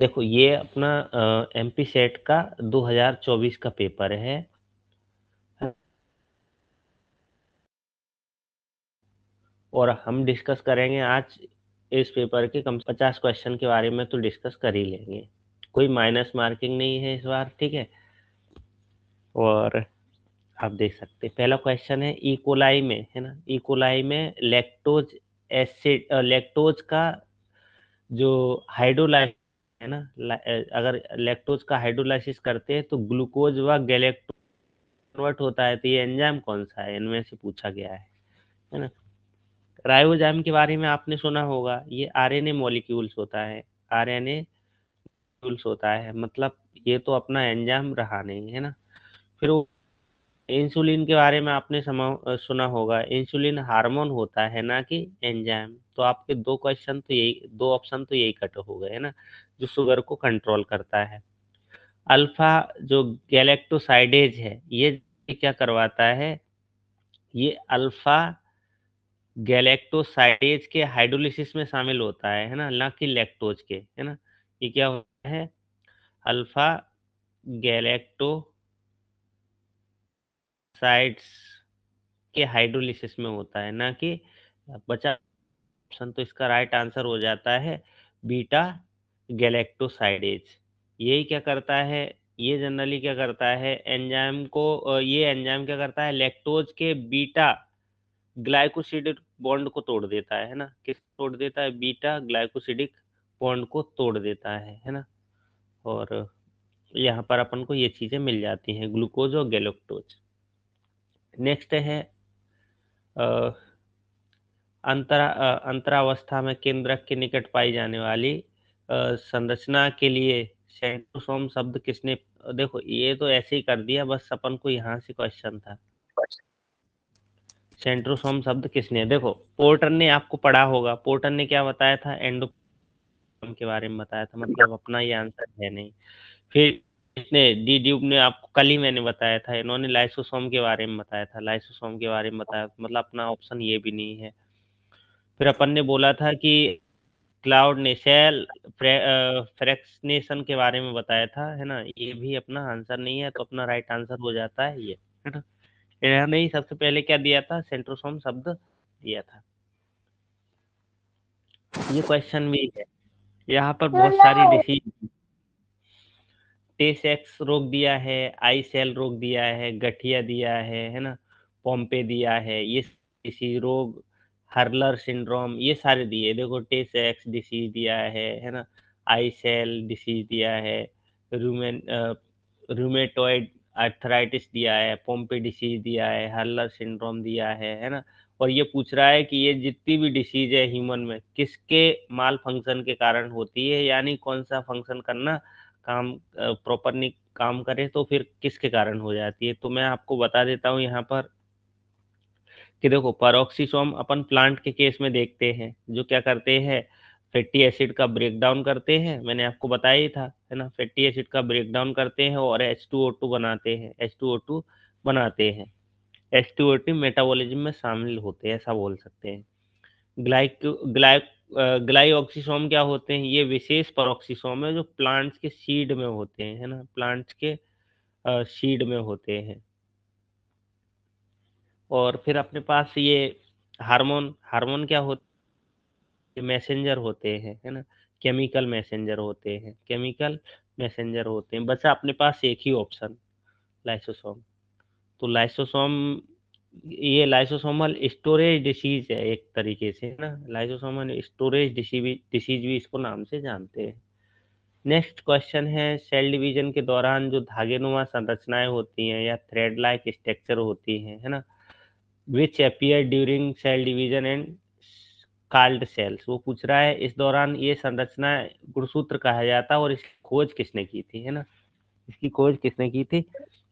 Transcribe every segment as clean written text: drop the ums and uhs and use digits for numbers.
देखो ये अपना एमपी सेट का 2024 का पेपर है। और हम डिस्कस करेंगे आज इस पेपर के कम से 50 क्वेश्चन के बारे में तो डिस्कस कर ही लेंगे। कोई माइनस मार्किंग नहीं है इस बार, ठीक है। और आप देख सकते हैं पहला क्वेश्चन है इकोलाई में, है ना। इकोलाई में लैक्टोज एसिड लैक्टोज का जो हाइड्रोलाइज है ना, अगर लैक्टोज का हाइड्रोलाइसिस करते हैं तो ग्लूकोज व गैलेक्टो कन्वर्ट होता है, तो ये एंजाइम कौन सा है, इनमें से पूछा गया है ना। राइबोजाइम के बारे में आपने सुना होगा, ये आरएनए मॉलिक्यूल्स होता है, आरएनए मॉलिक्यूल्स होता है, मतलब ये तो अपना एंजाइम रहा नहीं, है ना। फिर वो इंसुलिन के बारे में आपने सुना होगा, इंसुलिन हार्मोन होता है ना कि एंजाइम। तो आपके दो क्वेश्चन तो यही, दो ऑप्शन तो यही कट हो गए, है ना, जो शुगर को कंट्रोल करता है। अल्फा जो गैलेक्टोसाइडेज है, ये क्या करवाता है, ये अल्फा गैलेक्टोसाइडेज के हाइड्रोलिसिस में शामिल होता है ना, ना कि लैक्टोज के, है ना। ये क्या होता है, अल्फा गैलेक्टोसाइड्स के हाइड्रोलिसिस में होता है, ना कि बचा ऑप्शन, तो इसका राइट आंसर हो जाता है बीटा गैलेक्टोसाइडेज। यही क्या करता है, ये जनरली क्या करता है एंजाइम को, ये एंजाइम क्या करता है, लैक्टोज के बीटा ग्लाइकोसिडिक बॉन्ड को तोड़ देता है ना। किस तोड़ देता है, बीटा ग्लाइकोसिडिक बॉन्ड को तोड़ देता है ना। और यहाँ पर अपन को ये चीजें मिल जाती हैं, ग्लूकोज और गैलेक्टोज। नेक्स्ट है अंतरावस्था में केंद्रक के निकट पाई जाने वाली संरचना के लिए सेंट्रोसोम शब्द किसने, देखो ये तो ऐसे ही कर दिया, बस अपन को यहाँ से क्वेश्चन था, सेंट्रोसोम शब्द किसने, देखो पोर्टर ने आपको पढ़ा होगा, पोर्टर ने क्या बताया था, एंडोसोम के बारे में बताया था, मतलब अपना ये आंसर है नहीं। फिर इसने डी ड्यूब ने आपको कल ही मैंने बताया था, इन्होंने लाइसोसोम के बारे में बताया था, लाइसोसोम के बारे में बताया, मतलब अपना ऑप्शन ये भी नहीं है। फिर अपन ने बोला था कि क्लाउड ने सेल फ्रैक्शनेशन के बारे में बताया था, है ना, ये भी अपना आंसर नहीं है, तो अपना राइट आंसर हो जाता है ये, है ना। इन्होंने ही सबसे पहले क्या दिया था, सेंट्रोसोम शब्द दिया था। ये क्वेश्चन भी है, यहाँ पर बहुत सारी डिसीज, टे सेक्स रोग दिया है, आई सेल रोग दिया है, गठिया दिया है ना, पोम्पे दिया है, ये इसी रोग, हर्लर सिंड्रोम, ये सारे दिए, देखो टे सेक्स डिसीज दिया है ना, आई सेल डिसीज दिया है, रूमेन रूमेटॉइड आर्थराइटिस दिया है, पोम्पे डिसीज दिया है, हर्लर सिंड्रोम दिया है ना। और ये पूछ रहा है कि ये जितनी भी डिसीज है ह्यूमन में किसके माल फंक्शन के कारण होती है, यानी कौन सा फंक्शन करना काम प्रॉपरली काम करे तो फिर किसके कारण हो जाती है। तो मैं आपको बता देता हूँ यहाँ पर कि देखो पेरोक्सिसोम अपन प्लांट के केस में देखते हैं, जो क्या करते हैं, फैटी एसिड का ब्रेकडाउन करते हैं, मैंने आपको बताया ही था, है ना, फैटी एसिड का ब्रेकडाउन करते हैं और H2O2 बनाते हैं, H2O2 बनाते हैं, H2O2 मेटाबॉलिज्म में शामिल होते हैं, ऐसा बोल सकते हैं। ग्लाइऑक्सिसोम क्या होते हैं, ये विशेष पेरोक्सिसोम है जो प्लांट्स के सीड में होते हैं, है ना, प्लांट्स के सीड में होते हैं। और फिर अपने पास ये हार्मोन, हार्मोन क्या होते हैं, मैसेंजर होते हैं, है ना, केमिकल मैसेंजर होते हैं, केमिकल मैसेंजर होते हैं। बचा अपने पास एक ही ऑप्शन, लाइसोसोम। तो लाइसोसोम, ये लाइसोसोमल स्टोरेज डिसीज है एक तरीके से, है ना, लाइसोसोमल स्टोरेज डिसीज भी इसको नाम से जानते हैं। नेक्स्ट क्वेश्चन है सेल डिवीजन के दौरान जो धागेनुमा संरचनाएं होती हैं या थ्रेड लाइक स्ट्रक्चर होती हैं, है ना, which appear during cell division and called cells, वो पूछ रहा है इस दौरान ये संरचना गुणसूत्र कहा जाता है और इसकी खोज किसने की थी, है ना, इसकी खोज किसने की थी।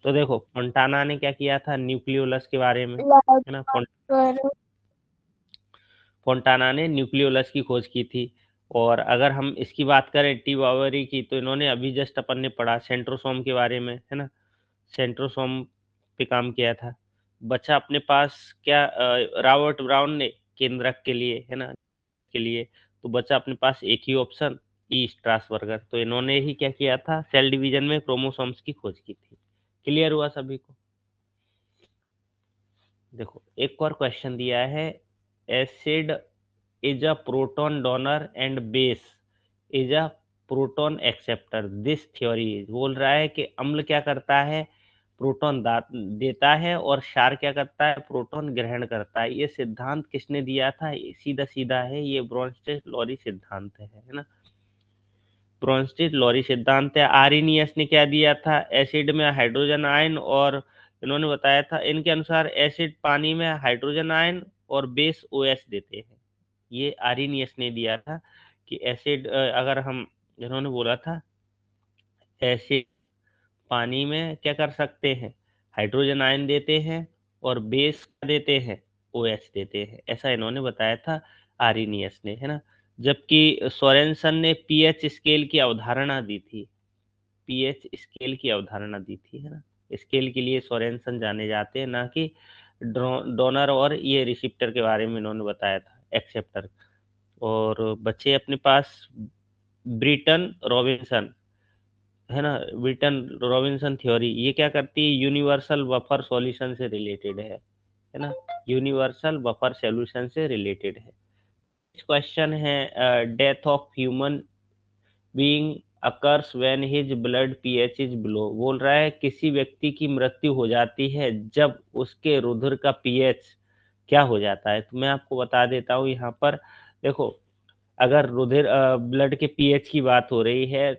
तो देखो फोंटाना ने क्या किया था, न्यूक्लियोलस के बारे में, है ना, फोंटाना ने न्यूक्लियोलस की खोज की थी। और अगर हम इसकी बात करें टी बावरी की, तो इन्होंने अभी जस्ट अपन ने पढ़ा सेंट्रोसोम के बारे में, है ना, सेंट्रोसोम पे काम किया था। बचा अपने पास क्या, रॉबर्ट ब्राउन ने केंद्रक के लिए, है ना, के लिए। तो बचा अपने पास एक ही ऑप्शन, ई स्ट्रासबर्गर। तो इन्होंने ही क्या किया था, सेल डिवीजन में क्रोमोसोम्स की खोज की थी। क्लियर हुआ सभी को? देखो एक और क्वेश्चन दिया है, acid is a proton donor and base is a proton acceptor, this theory is. बोल रहा है कि अम्ल क्या करता है, प्रोटॉन देता है, और क्षार क्या करता है, प्रोटॉन ग्रहण करता है। ये सिद्धांत किसने दिया था? सीधा सीधा है, ये ब्रोंस्टेड लॉरी सिद्धांत है ना। ब्रोंस्टेड लॉरी सिद्धांत है। आर्नियस ने क्या दिया था, एसिड में हाइड्रोजन आयन, और इन्होंने बताया था इनके अनुसार एसिड पानी में हाइड्रोजन आयन और बेस ओएच देते हैं। ये आर्नियस ने दिया था कि एसिड अगर हम, इन्होंने बोला था एसिड पानी में क्या कर सकते हैं, हाइड्रोजन आयन देते हैं, और बेस देते हैं, ओएच देते हैं, ऐसा इन्होंने बताया था आर्नियस ने, है ना। जबकि सोरेनसन ने पीएच स्केल की अवधारणा दी थी, पीएच स्केल की अवधारणा दी थी, है ना। स्केल के लिए सोरेनसन जाने जाते हैं, ना कि डोनर और ये रिसिप्टर के बारे में इन्होंने बताया था, एक्सेप्टर। और बच्चे अपने पास ब्रिटन रॉबिन्सन, है ना, ब्रिटन रॉबिन्सन थ्योरी, ये क्या करती है, यूनिवर्सल बफर सॉल्यूशन से रिलेटेड है ना, यूनिवर्सल बफर सॉल्यूशन से रिलेटेड है। क्वेश्चन है, death of human being occurs when his blood pH is below. बोल रहा है किसी व्यक्ति की मृत्यु हो जाती है जब उसके रुधिर का पीएच क्या हो जाता है। तो मैं आपको बता देता हूँ यहाँ पर, देखो अगर रुधिर ब्लड के पीएच की बात हो रही है,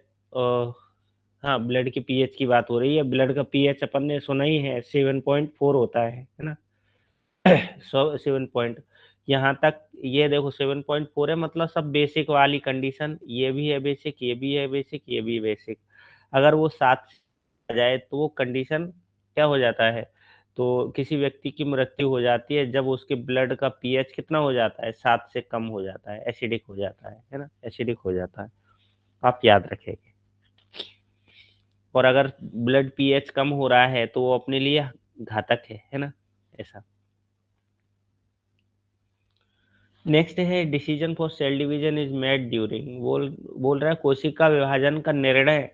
हाँ ब्लड के पीएच की बात हो रही है, ब्लड का पीएच अपन ने सुना ही है 7.4 होता है ना। सो 7 पॉइंट, यहाँ तक ये देखो 7.4 है, मतलब सब बेसिक वाली कंडीशन, ये भी है बेसिक, ये भी है बेसिक, ये भी बेसिक। अगर वो 7 आ जाए तो वो कंडीशन क्या हो जाता है, तो किसी व्यक्ति की मृत्यु हो जाती है जब उसके ब्लड का पीएच कितना हो जाता है, 7 से कम हो जाता है, एसिडिक हो जाता है ना, एसिडिक हो जाता है। आप याद रखेंगे। और अगर ब्लड पीएच कम हो रहा है तो वो अपने लिए घातक है ना, ऐसा। नेक्स्ट है, decision for sale division is made during. बोल रहा है कोशिका विभाजन का निर्णय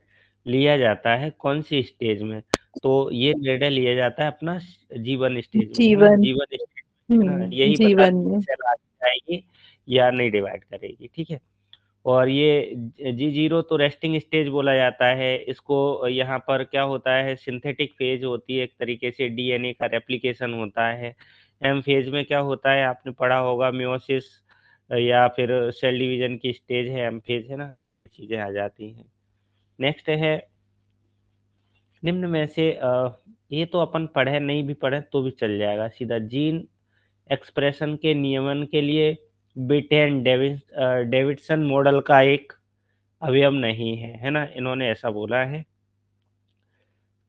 लिया जाता है कौन सी स्टेज में। तो ये निर्णय लिया जाता है अपना जीवन स्टेज में, है ना, जीवन। जीवन स्टेज में, है ना, यही जीवन बताती है में। सेल आगे जाएगी या नहीं डिवाइड करेगी, ठीक है। और ये G0 तो रेस्टिंग स्टेज बोला जाता है इसको। यहाँ पर क्या होता है, सिंथेटिक फेज होती है एक तरीके से, डीएनए का रेप्लिकेशन होता है। एम फेज में क्या होता है, आपने पढ़ा होगा, मियोसिस या फिर सेल डिवीजन की स्टेज है एम फेज, है ना, चीजें आ जाती हैं। नेक्स्ट है, निम्न में से ये तो अपन पढ़े नहीं भी पढ़े तो भी चल जाएगा सीधा, जीन एक्सप्रेशन के नियमन के लिए बिटेन डेविडसन मॉडल का एक अवयव नहीं है ना, इन्होंने ऐसा बोला है।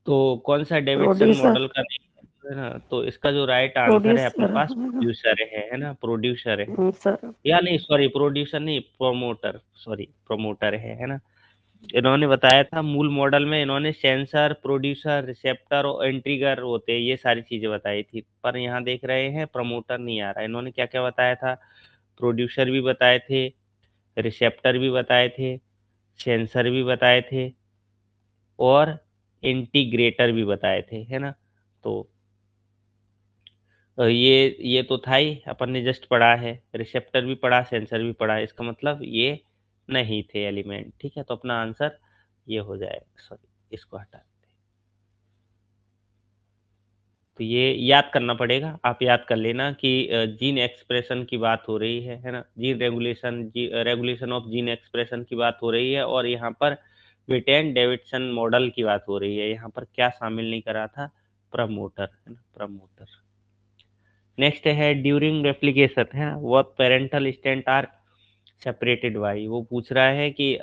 तो कौन सा डेविडसन प्रोड्यूसर। मॉडल का नहीं है ना, तो इसका जो राइट आंसर है अपने प्रोड्यूसर। पास प्रोड्यूसर है ना, प्रोड्यूसर है, सर। या नहीं सॉरी प्रोड्यूसर नहीं, प्रोमोटर, सॉरी प्रोमोटर है ना। इन्होंने बताया था मूल मॉडल में, इन्होंने सेंसर, प्रोड्यूसर, रिसेप्टर और इंट्रिगर होते हैं, ये सारी चीजें बताई थी। पर यहाँ देख रहे हैं प्रमोटर नहीं आ रहा है। इन्होंने क्या क्या बताया था, प्रोड्यूसर भी बताए थे, रिसेप्टर भी बताए थे, सेंसर भी बताए थे, और इंटीग्रेटर भी बताए थे, है ना। तो ये तो था ही, अपन ने जस्ट पढ़ा है, रिसेप्टर भी पढ़ा, सेंसर भी पढ़ा, इसका मतलब ये नहीं थे एलिमेंट, ठीक है। तो अपना आंसर ये हो जाएगा, सॉरी इसको हटा देते हैं। तो ये याद करना पड़ेगा, आप याद कर लेना कि जीन एक्सप्रेशन की बात हो रही है ना, gene regulation, regulation of gene expression की बात हो रही है, और यहाँ पर विटेन डेविडसन मॉडल की बात हो रही है। यहाँ पर क्या शामिल नहीं करा था, प्रमोटर, है ना, प्रमोटर। नेक्स्ट है, ड्यूरिंग रेप्लिकेशन, है ना, what parental strand are separated by. वो पूछ रहा है कि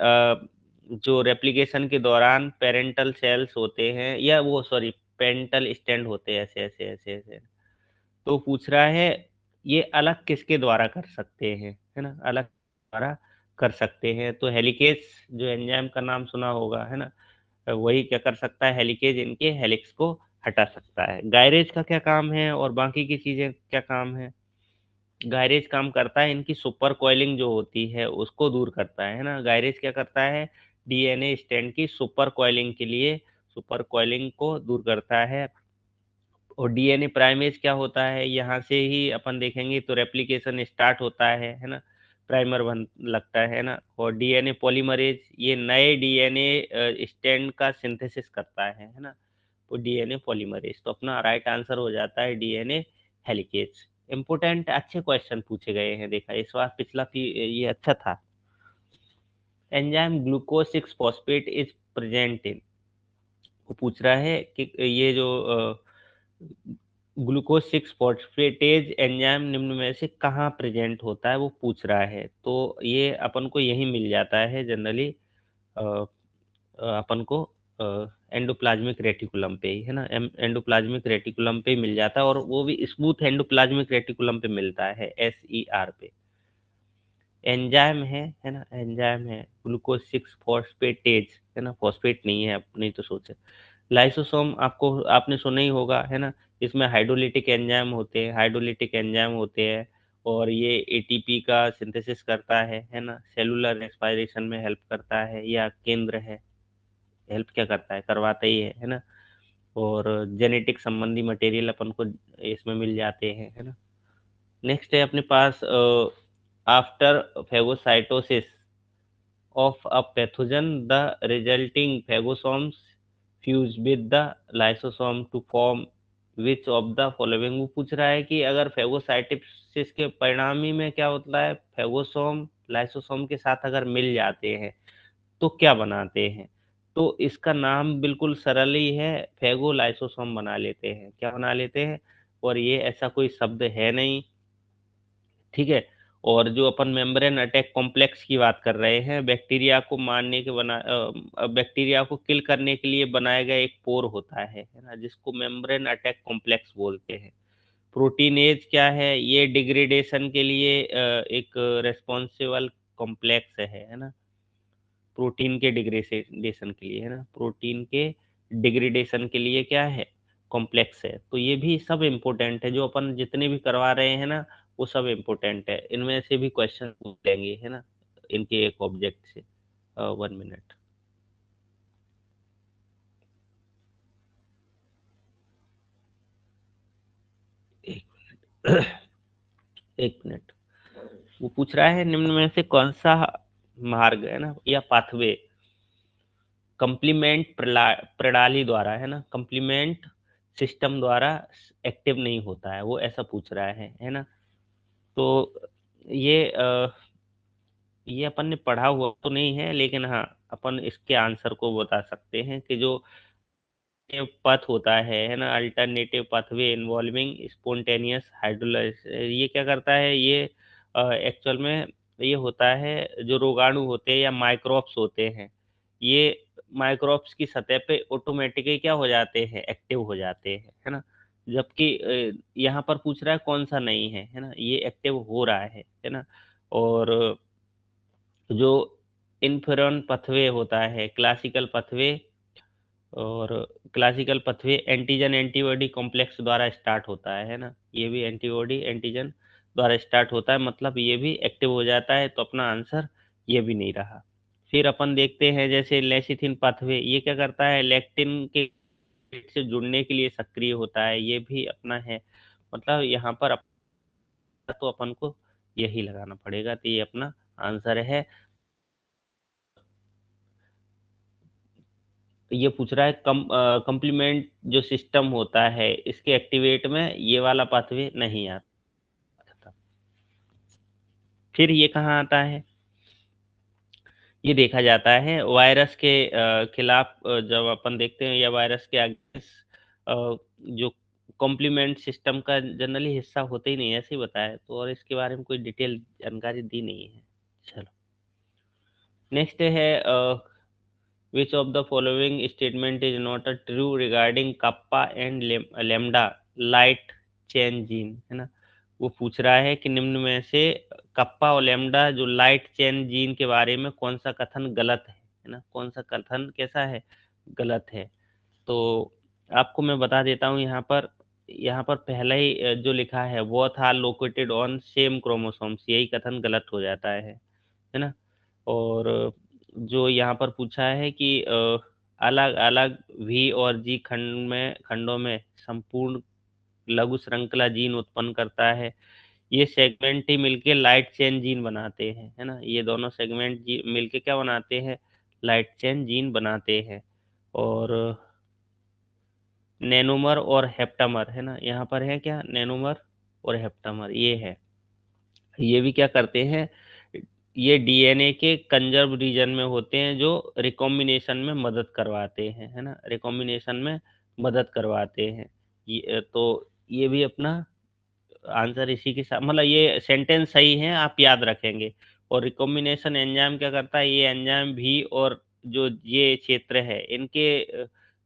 जो रेप्लिकेशन के दौरान पेरेंटल सेल्स होते हैं, या वो सॉरी पेरेंटल स्टैंड होते हैं, ऐसे ऐसे ऐसे ऐसे। तो पूछ रहा है ये अलग किसके द्वारा कर सकते हैं, है ना, अलग द्वारा कर सकते हैं। तो हेलिकेज जो एंजाइम का नाम सुना होगा, है ना, वही क्या कर सकता है, हेलिकेज इनके हेलिक्स को हटा सकता है। गायरेज का क्या काम है और बाकी की चीजें क्या काम है, गायरेज काम करता है इनकी सुपर कॉइलिंग जो होती है उसको दूर करता है ना। गायरेज क्या करता है, डीएनए स्ट्रैंड की सुपर कॉइलिंग के लिए सुपर कॉइलिंग को दूर करता है। और डीएनए प्राइमेज क्या होता है, यहाँ से ही अपन देखेंगे तो रेप्लिकेशन स्टार्ट होता है ना, प्राइमर बन लगता है ना। और डीएनए पॉलीमरेज ये नए डीएनए स्ट्रैंड का सिंथेसिस करता है ना। तो डीएनए पॉलीमरेज, तो अपना राइट आंसर हो जाता है डीएनए हेलिकेज। इम्पोर्टेंट अच्छे क्वेश्चन पूछे गए हैं, देखा इस बार, पिछला ये अच्छा था। Enzyme glucose 6 phosphate is present in, वो पूछ रहा है कि ये जो ग्लूकोज 6 फॉस्फेटेज एंजाइम निम्न में से कहाँ प्रेजेंट होता है, वो पूछ रहा है। तो ये अपन को यही मिल जाता है जनरली, अपन को एंडोप्लाज्मिक रेटिकुलम पे ही, है ना। एंडोप्लाज्मिक रेटिकुलम पे ही मिल जाता है, और वो भी स्मूथ एंडोप्लाज्मिक रेटिकुलम पे मिलता है, SER पे। एंजाइम है ना, एंजाइम है ग्लूकोज 6 फॉस्फेटेज, है ना, फॉस्फेट नहीं है, नहीं तो सोचे। लाइसोसोम आपको आपने सुना ही होगा, है ना। इसमें हाइड्रोलिटिक एंजाइम होते हैं, हाइड्रोलिटिक एंजाइम होते हैं, और ये एटीपी का सिंथेसिस करता है ना। सेलुलर रेस्पिरेशन में हेल्प करता है, या केंद्र है, हेल्प क्या करता है, करवाता ही है ना। और जेनेटिक संबंधी मटेरियल अपन को इसमें मिल जाते हैं, है ना। नेक्स्ट है अपने पास, after phagocytosis of a pathogen, the resulting phagosomes fuse with the lysosome to form which of the following। वो पूछ रहा है कि अगर फेगोसाइटोसिस के परिणामी में क्या होता है, फेगोसोम लाइसोसोम के साथ अगर मिल जाते हैं तो क्या बनाते हैं। तो इसका नाम बिल्कुल सरल ही है, फेगो लाइसोसोम बना लेते हैं, क्या बना लेते हैं। और ये ऐसा कोई शब्द है नहीं, ठीक है। और जो अपन मेम्ब्रेन अटैक कॉम्प्लेक्स की बात कर रहे हैं, बैक्टीरिया को मारने के बैक्टीरिया को किल करने के लिए बनाया गया एक पोर होता है ना, जिसको मेम्ब्रेन अटैक कॉम्प्लेक्स बोलते हैं। प्रोटीनेज क्या है, ये डिग्रेडेशन के लिए एक रेस्पॉन्सिबल कॉम्प्लेक्स है ना। प्रोटीन के डिग्रेडेशन के लिए, है ना, प्रोटीन के डिग्रेडेशन के लिए क्या है, कॉम्प्लेक्स है। तो ये भी सब इम्पोर्टेंट है, जो अपन जितने भी करवा रहे हैं ना, वो सब इम्पोर्टेंट है। इनमें से भी क्वेश्चन पूछ लेंगे, है ना, इनके एक ऑब्जेक्ट से। 1 मिनट, एक एक मिनट। वो पूछ रहा है निम्न में से कौन सा मार्ग, है ना, या पाथवे कंप्लीमेंट प्रणाली द्वारा, है ना, कंप्लीमेंट सिस्टम द्वारा एक्टिव नहीं होता है, वो ऐसा पूछ रहा है ना। तो ये ये अपन ने पढ़ा हुआ तो नहीं है, लेकिन हाँ, अपन इसके आंसर को बता सकते हैं कि जो पथ होता है ना, alternative pathway involving spontaneous hydrolysis, ये क्या करता है, ये एक्चुअल में ये होता है, जो रोगाणु होते हैं या माइक्रोब्स होते हैं, ये माइक्रोब्स की सतह पे ऑटोमेटिकली क्या हो जाते हैं, एक्टिव हो जाते हैं, है ना। जबकि यहाँ पर पूछ रहा है कौन सा नहीं है ना, ये एक्टिव हो रहा है ना। और जो इन्फ्रॉन पथवे होता है, क्लासिकल पथवे, और क्लासिकल पथवे एंटीजन एंटीबॉडी कॉम्प्लेक्स द्वारा स्टार्ट होता है ना। ये भी एंटीबॉडी एंटीजन द्वारा स्टार्ट होता है, मतलब ये भी एक्टिव हो जाता है, तो अपना आंसर ये भी नहीं रहा। फिर अपन देखते हैं जैसे लेसिथिन पाथवे, ये क्या करता है, लेक्टिन के से जुड़ने के लिए सक्रिय होता है, ये भी अपना है। मतलब यहाँ पर तो अपन को यही लगाना पड़ेगा, तो ये अपना आंसर है। ये पूछ रहा है कंप्लीमेंट जो सिस्टम होता है, इसके एक्टिवेट में ये वाला पाथवे नहीं आता। फिर ये कहाँ आता है, ये देखा जाता है वायरस के खिलाफ, जब अपन देखते हैं या वायरस के आगे जो कॉम्प्लीमेंट सिस्टम का जनरली हिस्सा होते ही नहीं है, ऐसे ही बताया तो, और इसके बारे में कोई डिटेल जानकारी दी नहीं है। चलो, नेक्स्ट है, which of the following statement is not a true regarding kappa and lambda light chain gene, है ना। वो पूछ रहा है कि निम्न में से कप्पा और लैम्डा जो लाइट चेन जीन के बारे में कौन सा कथन गलत है ना, कौन सा कथन कैसा है, गलत है। तो आपको मैं बता देता हूँ यहाँ पर, यहाँ पर पहला ही जो लिखा है वो था लोकेटेड ऑन सेम क्रोमोसोम्स, यही कथन गलत हो जाता है ना। और जो यहाँ पर पूछा है कि अलग अलग वी और जी खंडों में संपूर्ण लघु श्रृंखला जीन उत्पन्न करता है। ये सेगमेंट ही मिलके लाइट चेन जीन बनाते हैं, है ना। ये दोनों सेगमेंट मिलके क्या बनाते हैं, लाइट चेन जीन बनाते हैं। और नैनोमर और हेप्टामर, है ना, यहाँ पर है क्या, नैनोमर और हेप्टामर ये है। ये भी क्या करते हैं, ये डीएनए के कंजर्व रीजन में होते हैं जो रिकॉम्बिनेशन में मदद करवाते हैं, है ना, रिकॉम्बिनेशन में मदद करवाते हैं। तो ये भी अपना आंसर इसी के साथ, मतलब ये सेंटेंस सही है, आप याद रखेंगे। और रिकॉम्बिनेशन एंजाइम क्या करता है, ये एंजाइम भी और जो ये क्षेत्र है इनके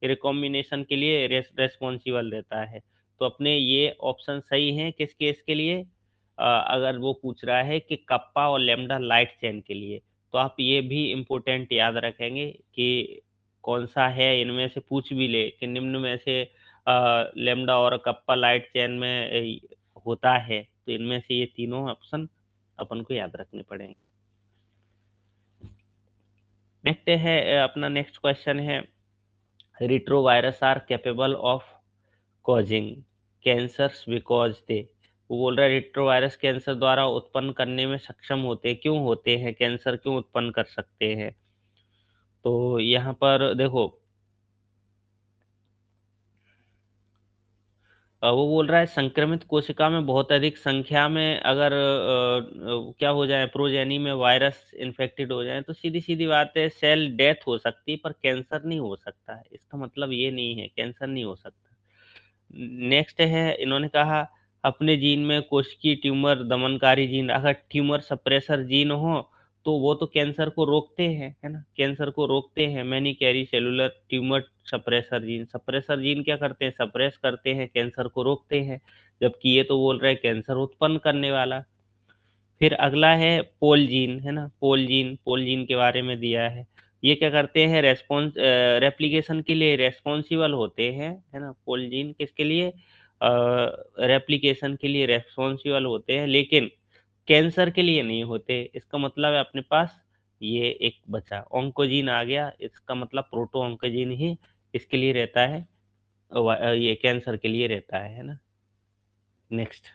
रिकॉम्बिनेशन के लिए रेस्पॉन्सिबल रहता है। तो अपने ये ऑप्शन सही है किस केस के लिए, अगर वो पूछ रहा है कि कप्पा और लेमडा लाइट चेन के लिए। तो आप ये भी इम्पोर्टेंट याद रखेंगे कि कौन सा है, इनमें से पूछ भी ले कि निम्न में से लेमडा और कप्पा लाइट चेन में होता है, तो इनमें से ये तीनों ऑप्शन अपन को याद रखने पड़ेंगे। नेक्स्ट है अपना नेक्स्ट क्वेश्चन है, retrovirus are capable of causing cancers because they. वो बोल रहा है रिट्रोवायरस कैंसर द्वारा उत्पन्न करने में सक्षम होते, क्यों होते हैं, कैंसर क्यों उत्पन्न कर सकते हैं। तो यहाँ पर देखो, वो बोल रहा है संक्रमित कोशिका में बहुत अधिक संख्या में अगर क्या हो जाए, प्रोजेनी में वायरस इन्फेक्टेड हो जाए, तो सीधी सीधी बात है सेल डेथ हो सकती है, पर कैंसर नहीं हो सकता है। इसका मतलब ये नहीं है कैंसर नहीं हो सकता। नेक्स्ट है, इन्होंने कहा अपने जीन में कोशिकीय ट्यूमर दमनकारी जीन, अगर ट्यूमर सप्रेसर जीन हो तो वो तो कैंसर को रोकते हैं, है ना, कैंसर को रोकते हैं। Many carry cellular tumour suppressor gene क्या करते हैं, सप्रेस करते हैं, कैंसर को रोकते हैं। जबकि ये तो बोल रहे हैं कैंसर उत्पन्न करने वाला। फिर अगला है पोल जीन, है ना, पोल जीन के बारे में दिया है। ये क्या करते हैं, रेप्लिकेशन के लिए रेस्पॉन्सिबल होते हैं, है ना, पोल जीन किसके लिए, रेप्लिकेशन के लिए रेस्पॉन्सिबल होते हैं, लेकिन कैंसर के लिए नहीं होते। इसका मतलब है अपने पास ये एक बचा ऑन्कोजीन आ गया, इसका मतलब प्रोटो ऑन्कोजीन ही इसके लिए रहता है, ये कैंसर के लिए रहता है ना। नेक्स्ट,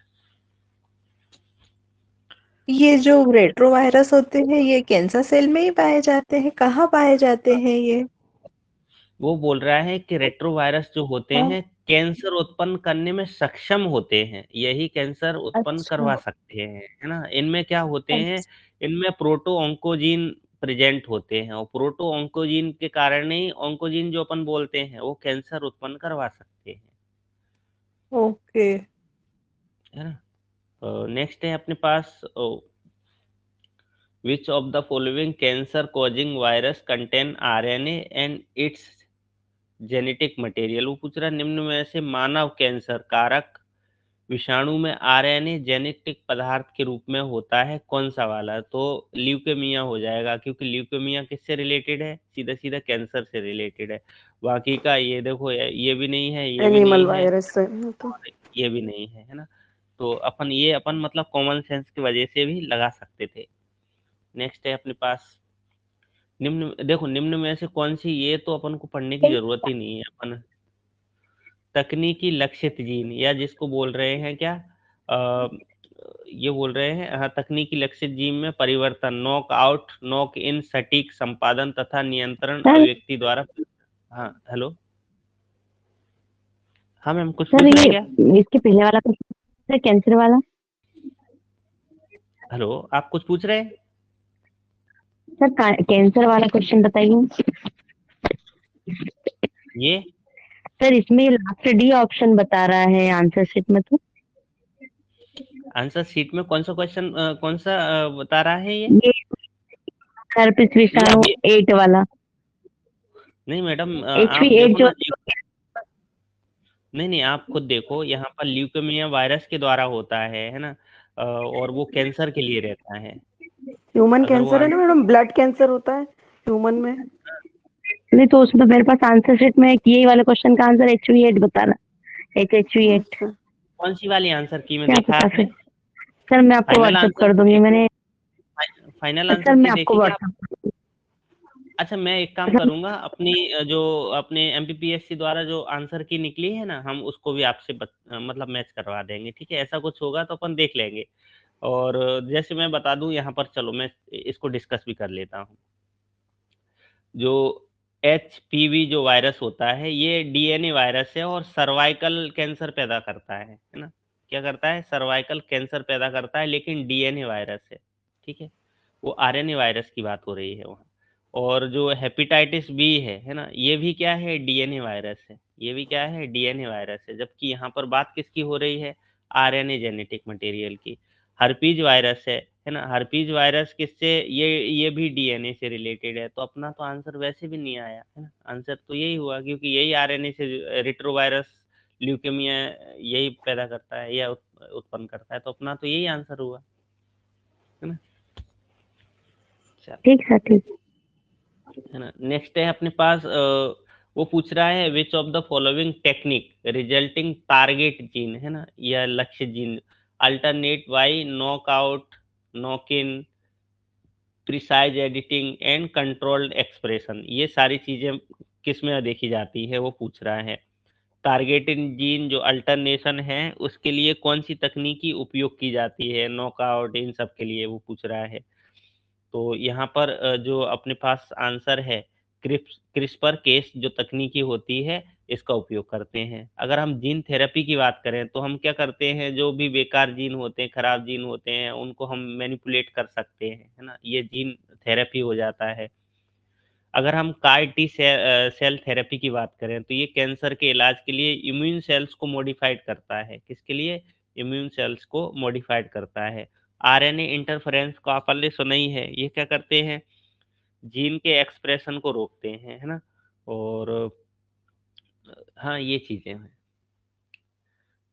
ये जो रेट्रोवायरस होते हैं ये कैंसर सेल में ही पाए जाते हैं, कहाँ पाए जाते हैं ये? वो बोल रहा है कि रेट्रोवायरस जो होते हाँ। हैं कैंसर उत्पन्न करने में सक्षम होते हैं, यही कैंसर उत्पन्न अच्छा। करवा सकते हैं, है ना। इनमें क्या होते हैं, अच्छा। इनमें प्रोटो ऑन्कोजीन प्रेजेंट होते हैं, और प्रोटो ऑन्कोजीन के कारण ही ऑन्कोजीन जो अपन बोलते हैं वो कैंसर उत्पन्न करवा सकते हैं, ओके। है ना। नेक्स्ट है अपने पास, which of the following cancer causing virus contain RNA and its genetic material. वो पूछ रहा है निम्न में से मानव कैंसर कारक विषाणु में आरएनए जेनेटिक पदार्थ के रूप में होता है कौन सा वाला। तो ल्यूकेमिया हो जाएगा, क्योंकि ल्यूकेमिया किससे रिलेटेड है, सीधा सीधा कैंसर से रिलेटेड है। बाकी का ये देखो, ये भी नहीं है, ये भी एनिमल नहीं है, वायरस से तो। और ये भी नहीं है ना। तो अपन मतलब कॉमन सेंस की वजह से भी लगा सकते थे। नेक्स्ट है अपने पास, निम्न देखो, निम्न में से कौन सी, ये तो अपन को पढ़ने की जरूरत ही नहीं है। अपन तकनीकी लक्षित जीन, या जिसको बोल रहे हैं क्या, अ, ये बोल रहे हैं, हाँ, तकनीकी लक्षित जीन में परिवर्तन, नॉक आउट नॉक इन सटीक संपादन तथा नियंत्रण सर अभिव्यक्ति द्वारा। हाँ हेलो, हाँ मैम कुछ सर पूछ रहे ये हैं क्या, इसके पहले वाला क्वेश्चन कैंसर वाला। हेलो आप कुछ पूछ रहे हैं। सर कैंसर वाला क्वेश्चन बताइए। ये सर इसमें लास्ट डी ऑप्शन बता रहा है आंसर शीट में तो। आंसर शीट में कौन सा क्वेश्चन, कौन सा बता रहा है ये, ये herpes ये विषाणु अभी 8 वाला, नहीं मैडम, एचपी आप 8 देखो जो। ना, नहीं नहीं आप खुद देखो, यहाँ पर ल्यूकेमिया वायरस के द्वारा होता है ना, और वो कैंसर के लिए रहता है। ह्यूमन अगर वो कैंसर है ना मैडम, ब्लड कैंसर होता है ह्यूमन में। नहीं तो उसमें तो मेरे पास आंसर शीट में यही वाले क्वेश्चन का आंसर एचपी 8 बता रहा HHV8। अच्छा कौन सी वाली आंसर की में क्या देखा पता आपने? फिर। सर मैं आपको फाइनल व्हाट्सएप आंसर कर की दूंगी देखी? मैंने। फाइनल सर आंसर की मैं आपको देखी क्या आप? व्हाट्सएप। अच्छा, मैं एक काम सर करूंगा, अपनी जो अपने एमपीपीएससी द्वारा जो आंसर की निकली है ना, हम उसको भी आपसे मतलब मैच करवा देंगे, ठीक है? ऐसा कुछ होगा तो अपन देख लेंगे। और जैसे मैं बता दूं यहाँ पर, चलो मैं इसको डिस्कस भी कर लेता हूँ। जो एचपीवी जो वायरस होता है, ये डीएनए वायरस है और सर्वाइकल कैंसर पैदा करता है ना? क्या करता है? सर्वाइकल कैंसर पैदा करता है, लेकिन डीएनए वायरस है, ठीक है? वो आरएनए वायरस की बात हो रही है वहाँ। और जो हेपेटाइटिस बी है ना? ये भी क्या है? डीएनए वायरस है। ये भी क्या है? डीएनए वायरस है। जबकि यहाँ पर बात किसकी हो रही है? आरएनए जेनेटिक मटेरियल की। हर्पीज वायरस है ना? हर्पीज वायरस किससे? ये भी डीएनए से रिलेटेड है। तो अपना तो आंसर वैसे भी नहीं आया, है ना? आंसर तो यही हुआ, क्योंकि यही आरएनए से रेट्रोवायरस ल्यूकेमिया यही पैदा करता है या उत्पन्न करता है, तो अपना तो यही आंसर हुआ, है ना? चल, ठीक सर ठीक। है ना? नेक्स्ट है अपने पास वो पूछ रहा है विच of the following technique resulting target gene, है ना, या लक्ष्य gene, alternate by knockout, knock in, precise editing and controlled expression, ये सारी चीजें किस में देखी जाती है, वो पूछ रहा है। टारगेटेड जीन जो अल्टरनेशन है, उसके लिए कौन सी तकनीकी उपयोग की जाती है, नॉकआउट, इन सब के लिए वो पूछ रहा है। तो यहाँ पर जो अपने पास आंसर है, क्रिस्पर केस जो तकनीकी होती है, इसका उपयोग करते हैं। अगर हम जीन थेरेपी की बात करें तो हम क्या करते हैं, जो भी बेकार जीन होते हैं, खराब जीन होते हैं, उनको हम मैनिपुलेट कर सकते हैं, है ना? ये जीन थेरेपी हो जाता है। अगर हम कार टी सेल थेरेपी की बात करें तो ये कैंसर के इलाज के लिए इम्यून सेल्स को मॉडिफाइड करता है। किसके लिए? इम्यून सेल्स को मॉडिफाइड करता है। आरएनए इंटरफेरेंस को अपन ने सुना ही है, ये क्या करते हैं? जीन के एक्सप्रेशन को रोकते हैं, है ना? और हाँ, ये चीजें हैं।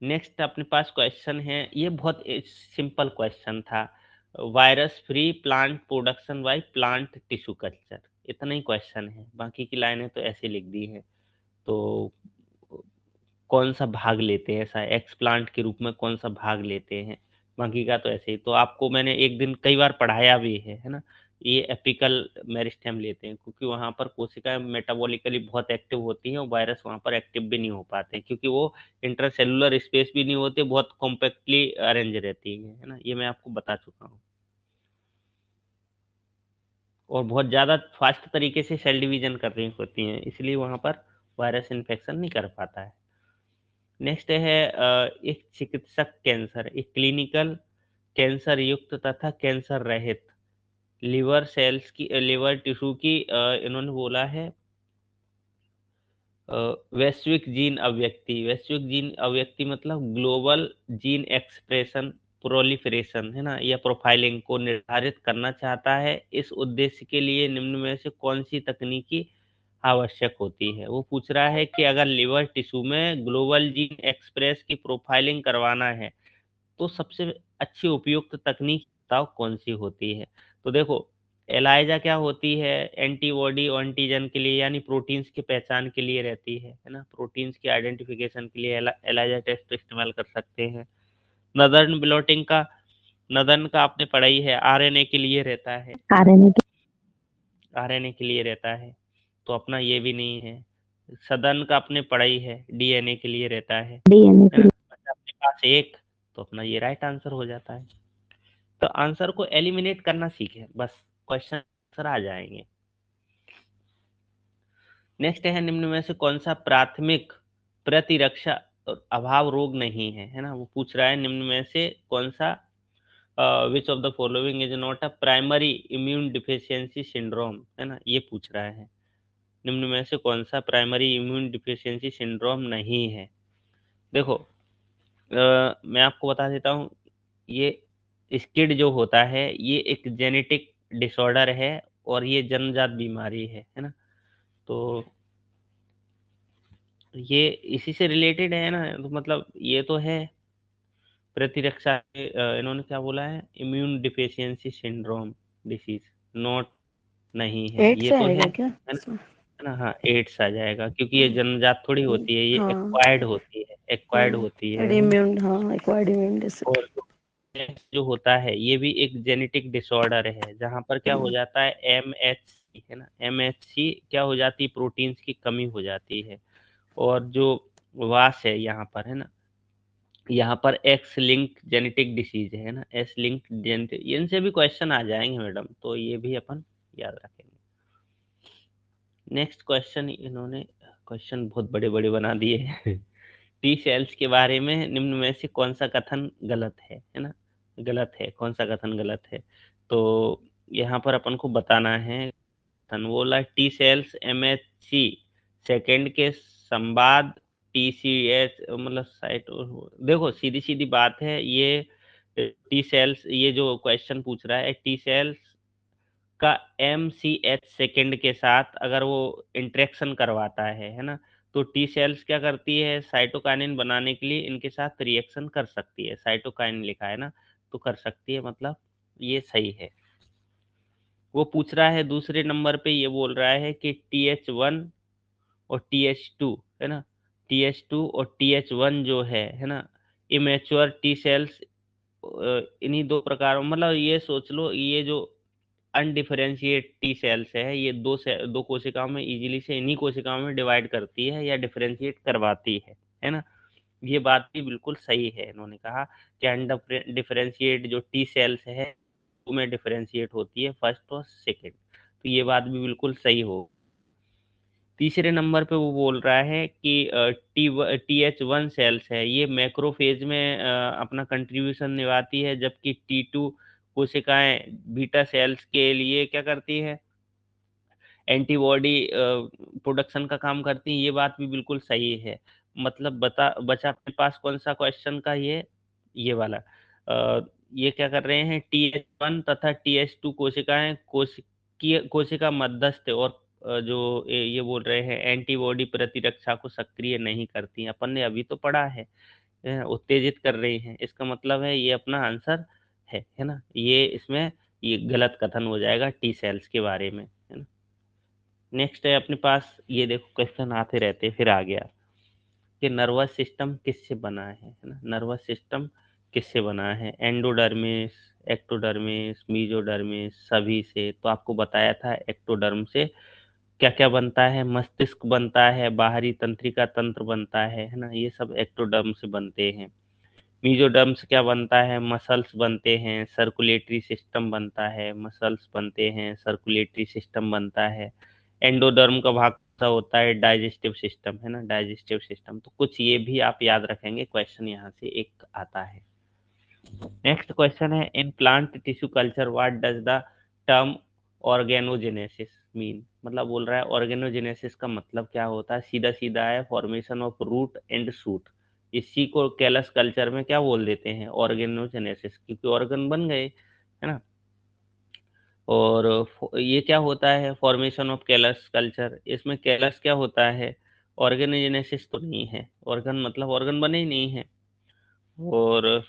नेक्स्ट अपने पास क्वेश्चन है, ये बहुत सिंपल क्वेश्चन था। Virus free plant production by plant tissue culture, इतना ही क्वेश्चन है, बाकी की लाइनें तो ऐसे लिख दी है। तो कौन सा भाग लेते हैं, ऐसा एक्सप्लांट के रूप में कौन सा भाग लेते हैं, बाकी का तो ऐसे ही। तो आपको मैंने एक दिन कई बार पढ़ाया भी है ना? ये एपिकल मेरिस्टेम लेते हैं, क्योंकि वहां पर कोशिकाएं मेटाबॉलिकली बहुत एक्टिव होती हैं और वायरस वहां पर एक्टिव भी नहीं हो पाते, क्योंकि वो इंटरसेलुलर स्पेस भी नहीं होते, बहुत कॉम्पैक्टली अरेंज रहती है ना? ये मैं आपको बता चुका हूँ। और बहुत ज़्यादा फास्ट तरीके से सेल डिवीजन कर रही होती हैं, इसलिए वहाँ पर वायरस इन्फेक्शन नहीं कर पाता है। नेक्स्ट है एक चिकित्सक कैंसर, एक क्लिनिकल कैंसर युक्त तथा कैंसर रहित लिवर सेल्स की, लिवर टिश्यू की, इन्होंने बोला है वैश्विक जीन अभिव्यक्ति। वैश्विक जीन अभिव्यक्ति मतलब ग्लोबल जीन एक्सप्रेशन प्रोलिफरेशन, है ना, या प्रोफाइलिंग को निर्धारित करना चाहता है। इस उद्देश्य के लिए निम्न में से कौन सी तकनीकी आवश्यक होती है? वो पूछ रहा है कि अगर लिवर टिश्यू में ग्लोबल जीन एक्सप्रेस की प्रोफाइलिंग करवाना है, तो सबसे अच्छी उपयुक्त तकनीक बताओ कौन सी होती है? तो देखो, एलाइजा क्या होती है? एंटीबॉडी और एंटीजन के लिए, यानी प्रोटीन्स की पहचान के लिए रहती है ना? प्रोटीन्स की आइडेंटिफिकेशन के लिए एलाइजा टेस्ट इस्तेमाल कर सकते हैं। नदर्न ब्लॉटिंग का, नदर्न का आपने पढ़ाई है, आरएनए के लिए रहता है ना? RNA आरएनए के लिए रहता है, तो अपना ये भी नहीं है। सदर्न का आपने पढ़ाई है, डीएनए के लिए रहता DNA है के ना? लिए। अच्छा, अपने पास एक, तो अपना ये राइट आंसर हो जाता है। तो आंसर को एलिमिनेट करना सीखें, बस क्वेश्चन आंसर आ जाएंगे। नेक्स्ट है, निम्न में से कौन सा प्राथमिक प्रतिरक्षा और अभाव रोग नहीं है ना? वो पूछ रहा है निम्न में से कौन सा विच of the following is not a primary immune deficiency syndrome, है ना? ये पूछ रहा है निम्न में से कौन सा प्राइमरी इम्यून डिफिशियंसी सिंड्रोम नहीं है। देखो, मैं आपको बता देता हूँ, ये स्किड जो होता है, ये एक जेनेटिक डिसऑर्डर है और ये जन्मजात बीमारी है ना? तो ये इसी से रिलेटेड है ना? तो मतलब ये तो है प्रतिरक्षा इन्होंने क्या बोला है? Immune deficiency syndrome disease, not नहीं है, एट ये से तो आएगा क्या है ना? इसमें? है ना, हाँ 8 आ जाएगा, क्योंकि ये जन्मजात थोड़ी होती है, ये हाँ एक्वायर्ड होती है, एक्वायर्ड होती है ना। इम्यून, हाँ एक्वायर्ड इम्यून डिसऑर्डर। और जो होता है ये भी एक जेनेटिक डिसऑर्डर है, जहाँ पर क्या हो जाता है MHC, है ना, MHC क्या हो जाती है, प्रोटीन्स की कमी हो जाती है। और जो वास है यहाँ पर, है ना, यहाँ पर एक्स लिंक जेनेटिक डिसीज है ना, एस लिंक जेनेटिक, इनसे भी क्वेश्चन आ जाएंगे मैडम, तो ये भी अपन याद रखेंगे। नेक्स्ट क्वेश्चन, इन्होंने क्वेश्चन बहुत बड़े बड़े बना दिए हैं। टी सेल्स के बारे में निम्न में से कौन सा कथन गलत है ना, गलत है, कौन सा कथन गलत है। तो यहाँ पर अपन को बताना है कथन, बोला टी सेल्स MHC सेकेंड के संवाद TCH, मतलब साइट, देखो सीधी सीधी बात है ये, टी सेल्स, ये जो क्वेश्चन पूछ रहा है, टी सेल्स का MCH सेकेंड के साथ अगर वो इंटरेक्शन करवाता है ना, तो टी सेल्स क्या करती है, साइटोकाइनिन बनाने के लिए इनके साथ रिएक्शन कर सकती है, साइटोकाइनिन लिखा है ना, तो कर सकती है, मतलब ये सही है। वो पूछ रहा है दूसरे नंबर पे, ये बोल रहा है कि TH1 और TH2, है ना, TH2 और TH1 जो है ना, इमेच्योर टी सेल्स, इन्हीं दो प्रकारों, मतलब ये सोच लो, ये जो अनडिफरेंशिएट टी सेल्स है, ये दो कोशिकाओं में इजीली से इन्हीं कोशिकाओं में डिवाइड करती है या डिफरेंशिएट करवाती है ना। ये बात भी बिल्कुल सही है, इन्होंने कहा कि अनडिफरेंशिएट जो टी सेल्स है में डिफरेंशिएट होती है फर्स्ट और सेकंड, तो ये बात भी बिल्कुल सही हो। तीसरे नंबर पे वो बोल रहा है कि TH1 सेल्स है, ये मैक्रोफेज में अपना कंट्रीब्यूशन निभाती है, जबकि T2 कोशिकाएं बीटा सेल्स के लिए क्या करती है, एंटीबॉडी प्रोडक्शन का काम करती हैं, ये बात भी बिल्कुल सही है। मतलब बचा अपने पास कौन सा क्वेश्चन का, ये वाला, ये क्या कर रहे हैं, TH1 तथा TH2 कोशिकाएं कोशिका मध्यस्थ और जो ये बोल रहे हैं एंटीबॉडी प्रतिरक्षा को सक्रिय नहीं करती, अपन ने अभी तो पढ़ा है, उत्तेजित कर रही हैं, इसका मतलब है ये अपना आंसर है ना, ये इसमें ये गलत कथन हो जाएगा टी सेल्स के बारे में, है ना। नेक्स्ट है अपने पास, ये देखो क्वेश्चन आते रहते, फिर आ गया कि नर्वस सिस्टम किससे बना है ना, नर्वस सिस्टम किससे बना है, एंडोडर्मिस, एक्टोडर्मिस, मीजोडर्मिस, सभी से। तो आपको बताया था एक्टोडर्म से क्या क्या बनता है, मस्तिष्क बनता है, बाहरी तंत्रिका तंत्र बनता है ना, ये सब एक्टोडर्म से बनते हैं। मीजोडर्म से क्या बनता है, मसल्स बनते हैं, सर्कुलेटरी सिस्टम बनता है, मसल्स बनते हैं, सर्कुलेटरी सिस्टम बनता है। एंडोडर्म का भाग सा होता है डाइजेस्टिव सिस्टम, है ना, डाइजेस्टिव सिस्टम। तो कुछ ये भी आप याद रखेंगे, क्वेश्चन यहाँ से एक आता है। नेक्स्ट क्वेश्चन है, in plant tissue culture what does the term organogenesis mean, मतलब बोल रहा है ऑर्गेनोजेनेसिस का मतलब क्या होता है, सीधा सीधा है formation of root and shoot. इसी को कैलस कल्चर में क्या बोल देते हैं, ऑर्गेनोजेनेसिस, क्योंकि ऑर्गन बन गए, है ना। और ये क्या होता है, फॉर्मेशन ऑफ कैलस कल्चर, इसमें कैलस क्या होता है, ऑर्गेनोजेनेसिस तो नहीं है, ऑर्गन मतलब ऑर्गन बने ही नहीं है। और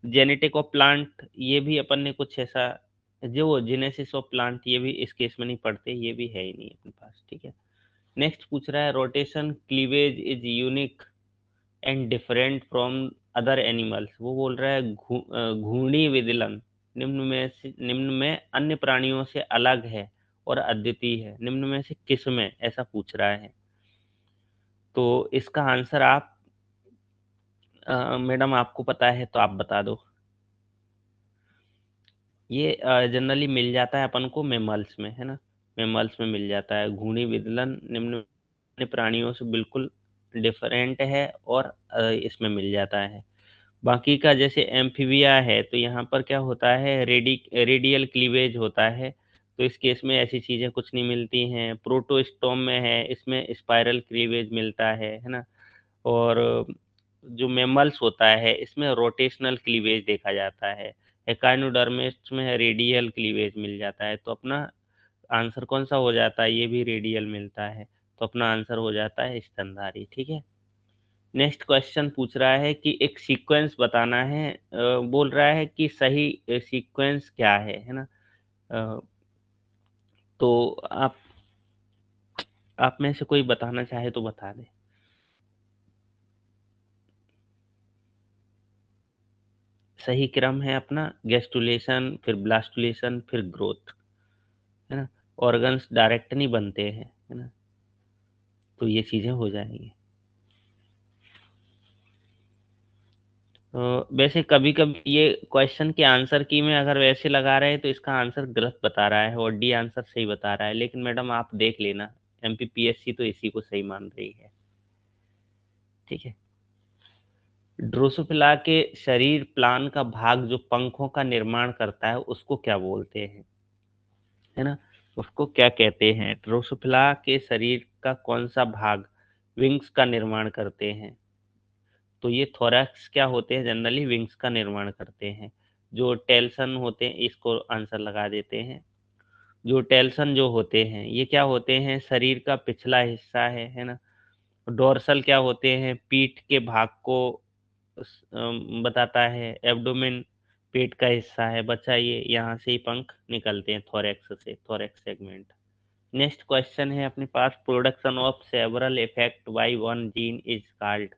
जेनेटिक ऑफ प्लांट, ये भी अपन ने कुछ ऐसा, जो जेनेसिस ऑफ प्लांट, ये भी इस केस में नहीं पढ़ते, ये भी है ही नहीं अपने पास, ठीक है। नेक्स्ट पूछ रहा है, rotation cleavage is unique and different from other animals, वो बोल रहा है घूर्णी विदलन निम्न में अन्य प्राणियों से अलग है और अद्वितीय है, निम्न में से किस में, ऐसा पूछ रहा है। तो इसका आंसर आप मैडम आपको पता है तो आप बता दो। ये जनरली मिल जाता है अपन को मेमल्स में, है ना, मेमल्स में मिल जाता है। घूर्णी विदलन निम्न प्राणियों से बिल्कुल डिफरेंट है और इसमें मिल जाता है। बाकी का जैसे एम्फीबिया है, तो यहाँ पर क्या होता है, रेडियल क्लीवेज होता है, तो इस केस में ऐसी चीज़ें कुछ नहीं मिलती हैं। प्रोटोस्टोम में है, इसमें स्पाइरल क्लीवेज मिलता है ना। और जो मेमल्स होता है इसमें रोटेशनल क्लीवेज देखा जाता है। एकाइनोडर्मिस में रेडियल क्लीवेज मिल जाता है, तो अपना आंसर कौन सा हो जाता है, ये भी रेडियल मिलता है, तो अपना आंसर हो जाता है स्तनधारी, ठीक है। नेक्स्ट क्वेश्चन पूछ रहा है कि एक सीक्वेंस बताना है, बोल रहा है कि सही सीक्वेंस क्या है ना। तो आप आप में से कोई बताना चाहे तो बता दे। सही क्रम है अपना गैस्ट्रुलेशन, फिर ब्लास्टुलेशन, फिर ग्रोथ, है ना। ऑर्गन्स डायरेक्ट नहीं बनते हैं, है ना, तो ये चीजें हो जाएंगी। वैसे कभी कभी ये क्वेश्चन के आंसर की में अगर वैसे लगा रहे हैं तो इसका आंसर गलत बता रहा है और डी आंसर सही बता रहा है, लेकिन मैडम आप देख लेना, एमपीपीएससी तो इसी को सही मान रही है, ठीक है। ड्रोसोफिला के शरीर प्लान का भाग जो पंखों का निर्माण करता है उसको क्या बोलते हैं, है ना, उसको क्या कहते हैं। ड्रोसोफिला के शरीर का कौन सा भाग विंग्स का निर्माण करते हैं, तो ये थोरैक्स क्या होते हैं, जनरली विंग्स का निर्माण करते हैं। जो टेल्सन होते हैं, इसको आंसर लगा देते हैं। जो टेल्सन जो होते हैं ये क्या होते हैं, शरीर का पिछला हिस्सा है ना। डोर्सल क्या होते हैं, पीठ के भाग को बताता है। एब्डोमेन पेट का हिस्सा है, बच्चा ये यहाँ से ही पंख निकलते हैं थोरैक्स से, थोरैक्स सेगमेंट। नेक्स्ट क्वेश्चन है अपने पास, production of several effect by one gene is called.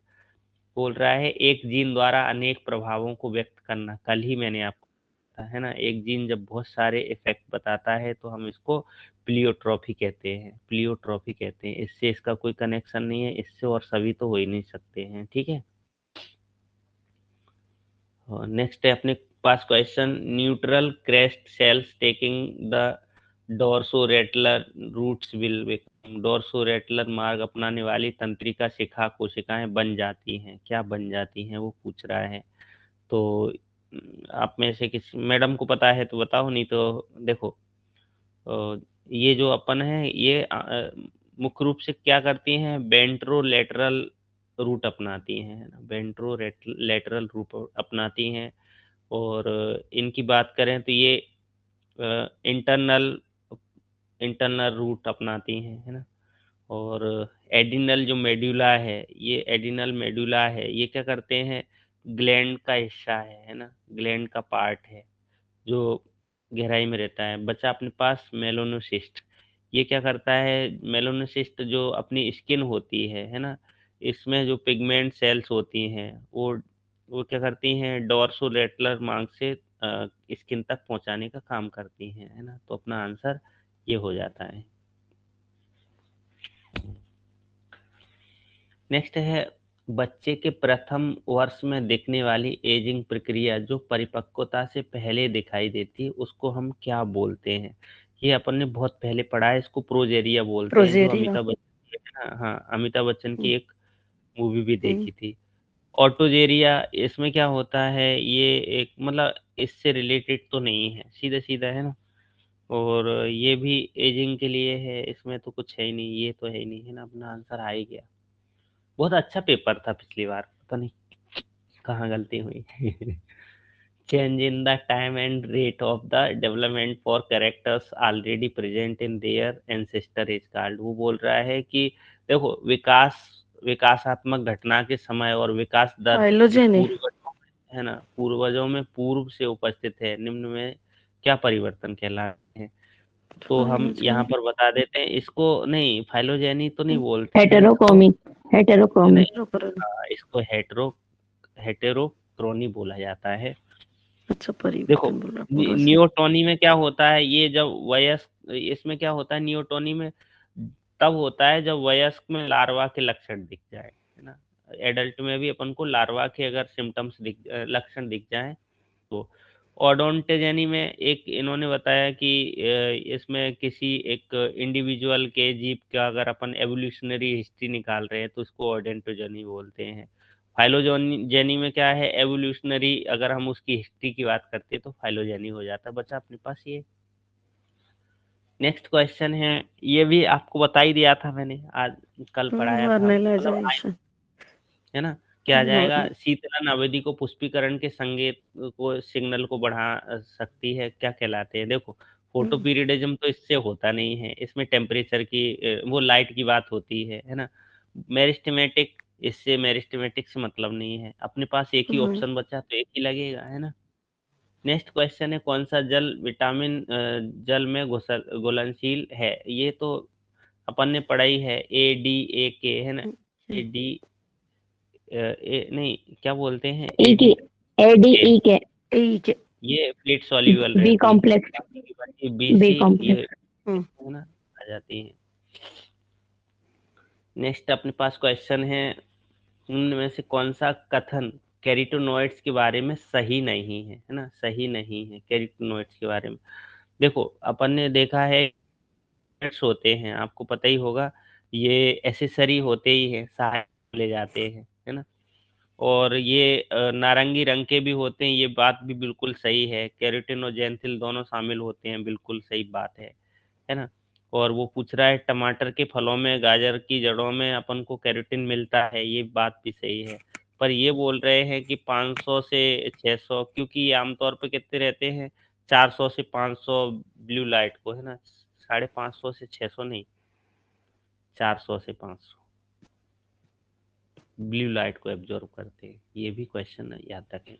बोल रहा है एक जीन द्वारा अनेक प्रभावों को व्यक्त करना। कल ही मैंने आपको बताया है ना, एक जीन जब बहुत सारे इफेक्ट बताता है तो हम इसको प्लियोट्रॉफी कहते हैं, प्लियोट्रॉफी कहते हैं। इससे इसका कोई कनेक्शन नहीं है, इससे और सभी तो हो ही नहीं सकते हैं, ठीक है। नेक्स्ट है अपने पास question, neutral crest cells taking the dorsolateral routes will, dorsolateral मार्ग अपनाने वाली तंत्रिका शिखा कोशिकाएं बन जाती हैं, क्या बन जाती हैं वो पूछ रहा है। तो आप में से किसी मैडम को पता है तो बताओ, नहीं तो देखो, ये जो अपन है ये मुख्य रूप से क्या करती हैं, वेंट्रोलेटरल रूट अपनाती हैं, है ना, वेंट्रोलेटरल रूट अपनाती हैं। और इनकी बात करें तो ये इंटरनल इंटरनल रूट अपनाती हैं, है ना। और एडिनल जो मेड्यूला है, ये एडिनल मेड्यूला है, ये क्या करते हैं, ग्लैंड का हिस्सा है ना, ग्लैंड का पार्ट है जो गहराई में रहता है। बचा अपने पास मेलोनोसिस्ट, ये क्या करता है, मेलोनोसिस्ट जो अपनी स्किन होती है ना, इसमें जो पिगमेंट सेल्स होती हैं वो क्या करती हैं, डोर्सोलेटरल मार्ग से स्किन तक पहुंचाने का काम करती हैं, है ना। तो अपना आंसर ये हो जाता है। नेक्स्ट है, बच्चे के प्रथम वर्ष में दिखने वाली एजिंग प्रक्रिया जो परिपक्वता से पहले दिखाई देती है उसको हम क्या बोलते हैं। ये अपन ने बहुत पहले पढ़ा है, इसको प्रोजेरिया बोलते हैं, जो प्रोजेरिया। अमिताभ बच्चन है ना, हाँ अमिताभ बच्चन की हम्म, एक मूवी भी हम्म, देखी थी। ऑटोजेरिया, इसमें क्या होता है, ये एक मतलब इससे रिलेटेड तो नहीं है, सीधा सीधा है ना। और ये भी एजिंग के लिए है, इसमें तो कुछ है ही नहीं, ये तो है ही नहीं, है ना, अपना आंसर आ ही गया। बहुत अच्छा पेपर था पिछली बार, पता नहीं कहाँ गलती हुई। Change in the time and rate of the development for characters already present in their ancestor is called. वो बोल रहा है कि देखो, विकासात्मक घटना के समय और विकास दर जो फाइलोजेनी। पूर्वजों में है ना, पूर्वजों में पूर्व से उपस्थित है, निम्न में क्या परिवर्तन कहलाते हैं। तो हम यहाँ फाइलोजेनी। पर बता देते हैं इसको, नहीं फाइलोजेनी तो नहीं बोलते हैं इसको, हेटेरोकॉमी, हेटेरोकॉमी। नहीं, इसको हेटेरोक्रोनी बोला जाता है। अच्छा, देखो, परिवर्तन बोला पूर्व से। नियोटोनी में क्या होता है, ये जब वयस्क, इसमें क्या होता है नियोटोनी में, तब होता है जब वयस्क में लार्वा के लक्षण दिख जाए, है ना। एडल्ट में भी अपन को लार्वा के अगर सिम्टम्स लक्षण दिख जाए तो। ओडोंटोजेनी में एक इन्होंने बताया कि इसमें किसी एक इंडिविजुअल के जीव का अगर अपन एवोल्यूशनरी हिस्ट्री निकाल रहे हैं तो उसको ओडोंटोजेनी बोलते हैं। फाइलोजेनी में क्या है, एवोल्यूशनरी अगर हम उसकी हिस्ट्री की बात करते हैं तो फाइलोजेनी हो जाता है। बच्चा अपने पास ये नेक्स्ट क्वेश्चन है, ये भी आपको बता ही दिया था मैंने, आज कल पढ़ाया था मतलब, वर्नलाइजेशन। है ना। क्या आ जाएगा, शीतला नाभिधि को पुष्पीकरण के संकेत को सिग्नल को बढ़ा सकती है, क्या कहलाते हैं। देखो, फोटो पीरियडिज्म तो इससे होता नहीं है, इसमें टेम्परेचर की वो लाइट की बात होती है ना। मेरिस्टेमेटिक, इससे मेरिस्टेमेटिक से मतलब नहीं है। अपने पास एक ही ऑप्शन बचा तो एक ही लगेगा, है ना। नेक्स्ट क्वेश्चन है, कौन सा जल विटामिन जल में घुलनशील है। ये तो अपन ने पढ़ाई है ADAK, है ना, AD नहीं क्या बोलते हैं, ई की ADK, ADE के ठीक है। ये फ्लूइड सॉल्यूबल बी रहती है। कॉम्प्लेक्स बाकी बी BC ये कॉम्प्लेक्स है ना, आ जाती है। नेक्स्ट अपने पास क्वेश्चन है, उनमें से कौन सा कथन कैरोटीनॉइड्स के बारे में सही नहीं है ना, सही नहीं है कैरोटीनॉइड्स के बारे में। देखो अपन ने देखा है होते हैं, आपको पता ही होगा, ये एसेसरी होते ही हैं, सहायक ले जाते हैं, है ना। और ये नारंगी रंग के भी होते हैं, ये बात भी बिल्कुल सही है, केराटिन और जेंथिल दोनों शामिल होते हैं, बिल्कुल सही बात है ना। और वो पूछ रहा है टमाटर के फलों में, गाजर की जड़ों में अपन को केराटिन मिलता है, ये बात भी सही है। पर ये बोल रहे हैं कि 500 से 600, क्योंकि ये आमतौर पे कितने रहते हैं, 400 से 500 ब्लू लाइट को, है ना, 550 से 600 नहीं, 400 से 500 ब्लू लाइट को एब्जॉर्ब करते हैं। ये भी क्वेश्चन याद रखें।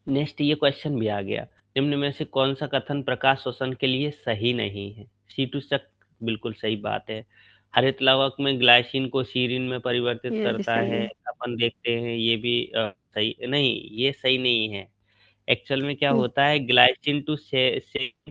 नेक्स्ट ये क्वेश्चन भी आ गया, निम्न में से कौन सा कथन प्रकाश शोषण के लिए सही नहीं है। C2 बिल्कुल सही बात है। हरित लवक में ग्लाइसिन को सीरिन में परिवर्तित ये भी करता सही है, है। अपन देखते हैं, ये भी सही नहीं, ये सही नहीं है। एक्चुअल में क्या हम्म, होता है, ग्लाइसिन टू से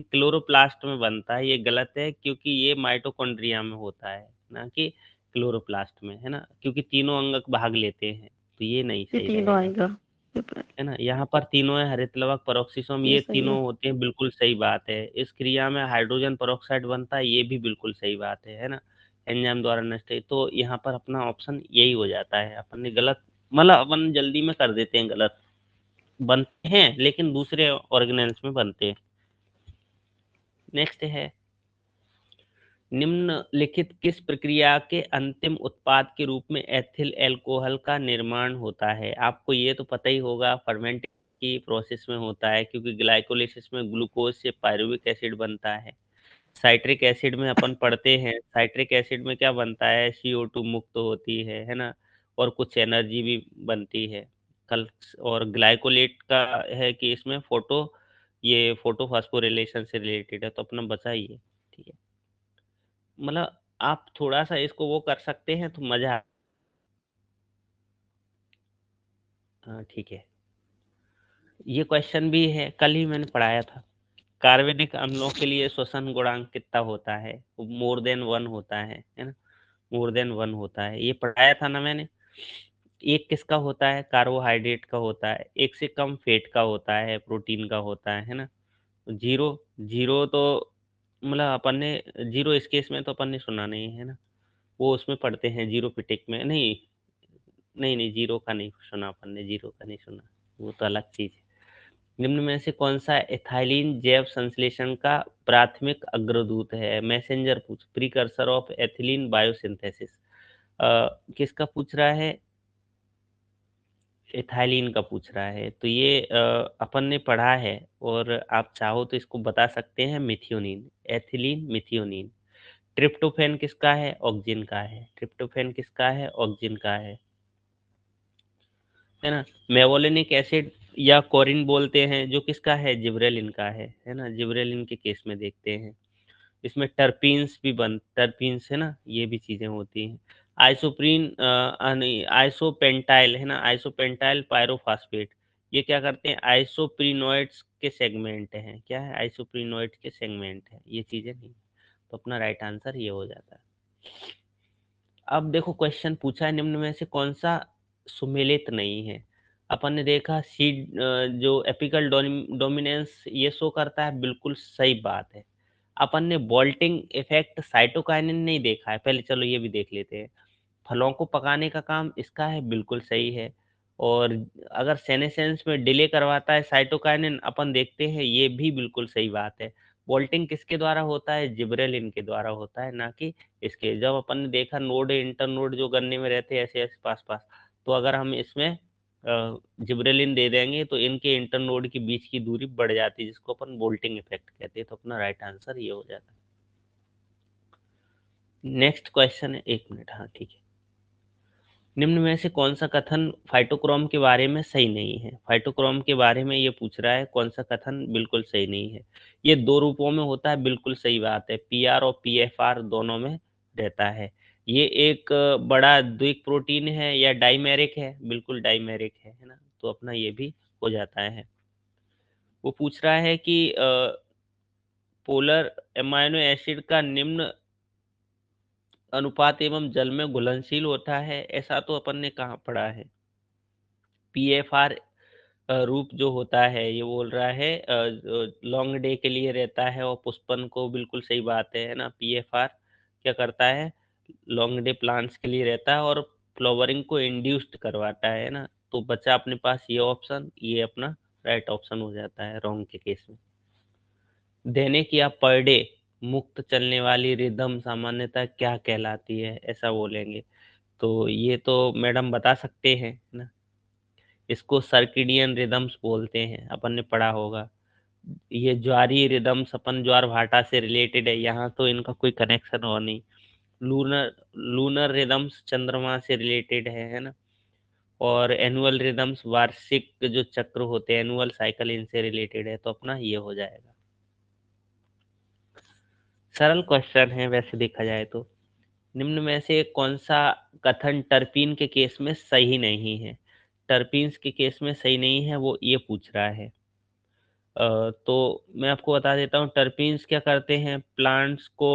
क्लोरोप्लास्ट में बनता है, ये गलत है, क्योंकि ये माइटोकॉन्ड्रिया में होता है, ना कि क्लोरोप्लास्ट में, है ना, क्योंकि तीनों अंगक भाग लेते हैं, तो ये नहीं ये सही तीनों रहेगा, आएगा पेपर। है ना। यहाँ पर तीनों है, हरित लवक, पेरोक्सिसोम, ये ये सही है। तीनों होते हैं, बिल्कुल सही बात है। इस क्रिया में हाइड्रोजन पेरोक्साइड बनता है, ये भी बिल्कुल सही बात है ना, एंजाइम द्वारा नष्ट है। तो यहाँ पर अपना ऑप्शन यही हो जाता है, अपन ने गलत, मतलब अपन जल्दी में कर देते हैं गलत, बनते हैं लेकिन दूसरे ऑर्गेनेल्स में बनते हैं। नेक्स्ट है, निम्नलिखित किस प्रक्रिया के अंतिम उत्पाद के रूप में एथिल अल्कोहल का निर्माण होता है। आपको ये तो पता ही होगा, फर्मेंट की प्रोसेस में होता है, क्योंकि ग्लाइकोलिसिस में ग्लूकोज से पायरुविक एसिड बनता है। साइट्रिक एसिड में अपन पढ़ते हैं, साइट्रिक एसिड में क्या बनता है, CO2 मुक्त होती है ना, और कुछ एनर्जी भी बनती है कल। और ग्लाइकोलेट का है कि इसमें ये फोटो फास्फोरिलेशन से रिलेटेड है, तो अपना बचा ही है, ठीक है। मतलब आप थोड़ा सा इसको वो कर सकते हैं तो मजा। हाँ ठीक है, ये क्वेश्चन भी है, कल ही मैंने पढ़ाया था। कार्बनिक अम्लों के लिए श्वसन गुणांक कितना होता है, मोर देन 1 होता है ना, मोर देन 1 होता है, ये पढ़ाया था ना मैंने। एक किसका होता है, कार्बोहाइड्रेट का होता है, एक से कम फेट का होता है, प्रोटीन का होता है ना। जीरो, जीरो तो मतलब अपन ने, जीरो इस केस में तो अपन ने सुना नहीं है ना, वो उसमें पढ़ते हैं जीरो पिटिक में, नहीं नहीं नहीं, जीरो का नहीं सुना अपन ने, जीरो का नहीं सुना, वो तो अलग चीज है। निम्न में से कौन सा एथाइलिन जैव संश्लेषण का प्राथमिक अग्रदूत है, मैसेंजर पूछ, प्रीकर्सर ऑफ एथिलीन बायोसिंथेसिस। किसका पूछ रहा है, एथाइलिन का पूछ रहा है, तो ये अपन ने पढ़ा है, और आप चाहो तो इसको बता सकते हैं, मिथियोनिन, एथिलीन मिथियोनिन। ट्रिप्टोफैन किसका है, ऑक्जिन का है, ट्रिप्टोफैन किसका है, ऑक्जिन का है ना। मेवोलिनिक एसिड या कोरिन बोलते हैं, जो किसका है, जिब्रेलिन का है ना, जिब्रेलिन के केस में देखते हैं। इसमें टर्पीन्स भी टर्पीन्स है ना, ये भी चीजें होती हैं। आइसोप्रीन नहीं, आइसोपेंटाइल है ना, आइसोपेंटाइल पायरोफॉस्फेट, ये क्या करते हैं, आइसोप्रीनोइड्स के सेगमेंट हैं, क्या है, आइसोप्रीनोइड के सेगमेंट है, ये चीजें नहीं। तो अपना राइट आंसर ये हो जाता है। अब देखो क्वेश्चन पूछा है, निम्न में से कौन सा सुमेलित नहीं है। अपन ने देखा सीड, जो एपिकल डोमिनेंस ये शो करता है, बिल्कुल सही बात है। अपन ने बोल्टिंग इफेक्ट साइटोकाइनिन नहीं देखा है, पहले चलो ये भी देख लेते हैं। फलों को पकाने का काम इसका है, बिल्कुल सही है। और अगर सेनेसेंस में डिले करवाता है साइटोकाइनिन, अपन देखते हैं, ये भी बिल्कुल सही बात है। बोल्टिंग किसके द्वारा होता है, जिब्रेलिन के द्वारा होता है, ना कि इसके। जब अपन ने देखा नोड इंटरनोड जो गन्ने में रहते हैं ऐसे ऐसे पास पास, तो अगर हम इसमें जिब्रेलिन दे देंगे तो इनके इंटरनोड के बीच की दूरी बढ़ जाती है, जिसको अपन बोल्टिंग इफेक्ट कहते हैं। तो अपना राइट आंसर ये हो जाता है। नेक्स्ट क्वेश्चन है, 1 मिनट, हाँ ठीक है। निम्न में से कौन सा कथन फाइटोक्रोम के बारे में सही नहीं है? फाइटोक्रोम के बारे में ये पूछ रहा है, कौन सा कथन बिल्कुल सही नहीं है? ये 2 रूपों में होता है, बिल्कुल सही बात है। पीआर और पीएफआर दोनों में रहता है। ये एक बड़ा द्विक प्रोटीन है या डाइमेरिक है? बिल्कुल डाइमेरिक है ना? तो अपना ये भी हो जाता है। वो पूछ रहा है कि पोलर एमाइनो एसिड का निम्न अनुपात एवं जल में घुलनशील होता है, ऐसा तो अपन ने कहाँ पढ़ा है? पीएफआर रूप जो होता है, ये बोल रहा है लॉन्ग डे के लिए रहता है और पुष्पन को, बिल्कुल सही बात है ना? पीएफआर क्या करता है? लॉन्ग डे प्लांट्स के लिए रहता है और फ्लावरिंग को इंड्यूस्ड करवाता है ना? तो बचा अपने पास ये ऑप्शन, ये अपना राइट ऑप्शन हो जाता है रॉन्ग के केस में। दैनिक या पर डे मुक्त चलने वाली रिदम सामान्यतः क्या कहलाती है, ऐसा बोलेंगे। तो ये तो मैडम बता सकते हैं ना? इसको सर्किडियन रिदम्स बोलते हैं, अपन ने पढ़ा होगा। ये ज्वारीय रिदम्स अपन ज्वार भाटा से रिलेटेड है, यहाँ तो इनका कोई कनेक्शन हो नहीं। लूनर लूनर रिदम्स चंद्रमा से रिलेटेड है ना? और एनुअल रिदम्स वार्षिक जो चक्र होते हैं, एनुअल साइकिल, इनसे रिलेटेड है, तो अपना ये हो जाएगा। सरल क्वेश्चन है वैसे देखा जाए तो। निम्न में से कौन सा कथन टर्पीन के केस में सही नहीं है? टर्पीन्स के केस में सही नहीं है, वो ये पूछ रहा है। तो मैं आपको बता देता हूँ, टर्पीन्स क्या करते हैं, प्लांट्स को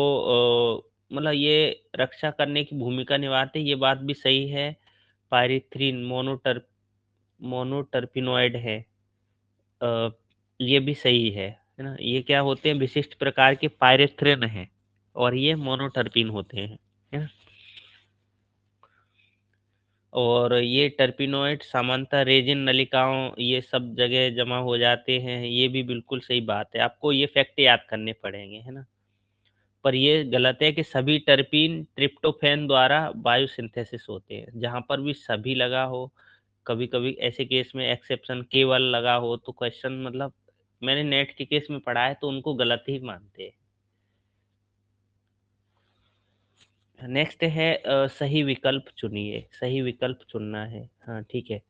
मतलब ये रक्षा करने की भूमिका निभाते हैं, ये बात भी सही है। पायरिथ्रिन मोनोटर्पिनॉइड है, अ, ये भी सही है ना? ये क्या होते हैं, विशिष्ट प्रकार के पायरेथ्रिन है और ये मोनोटर्पिन होते हैं, है ना? और ये टर्पिनॉइड सामान्यतः रेजिन नलिकाओं, ये सब जगह जमा हो जाते हैं, ये भी बिल्कुल सही बात है। आपको ये फैक्ट याद करने पड़ेंगे, है ना? पर ये गलत है कि सभी टर्पीन ट्रिप्टोफैन द्वारा बायोसिंथेसिस होते हैं। जहाँ पर भी सभी लगा हो, कभी-कभी ऐसे केस में एक्सेप्शन केवल लगा हो, तो क्वेश्चन मतलब मैंने नेट के केस में पढ़ा है, तो उनको गलत ही मानते हैं। नेक्स्ट है सही विकल्प चुनिए। सही विकल्प चुनना है। हाँ, ठीक है।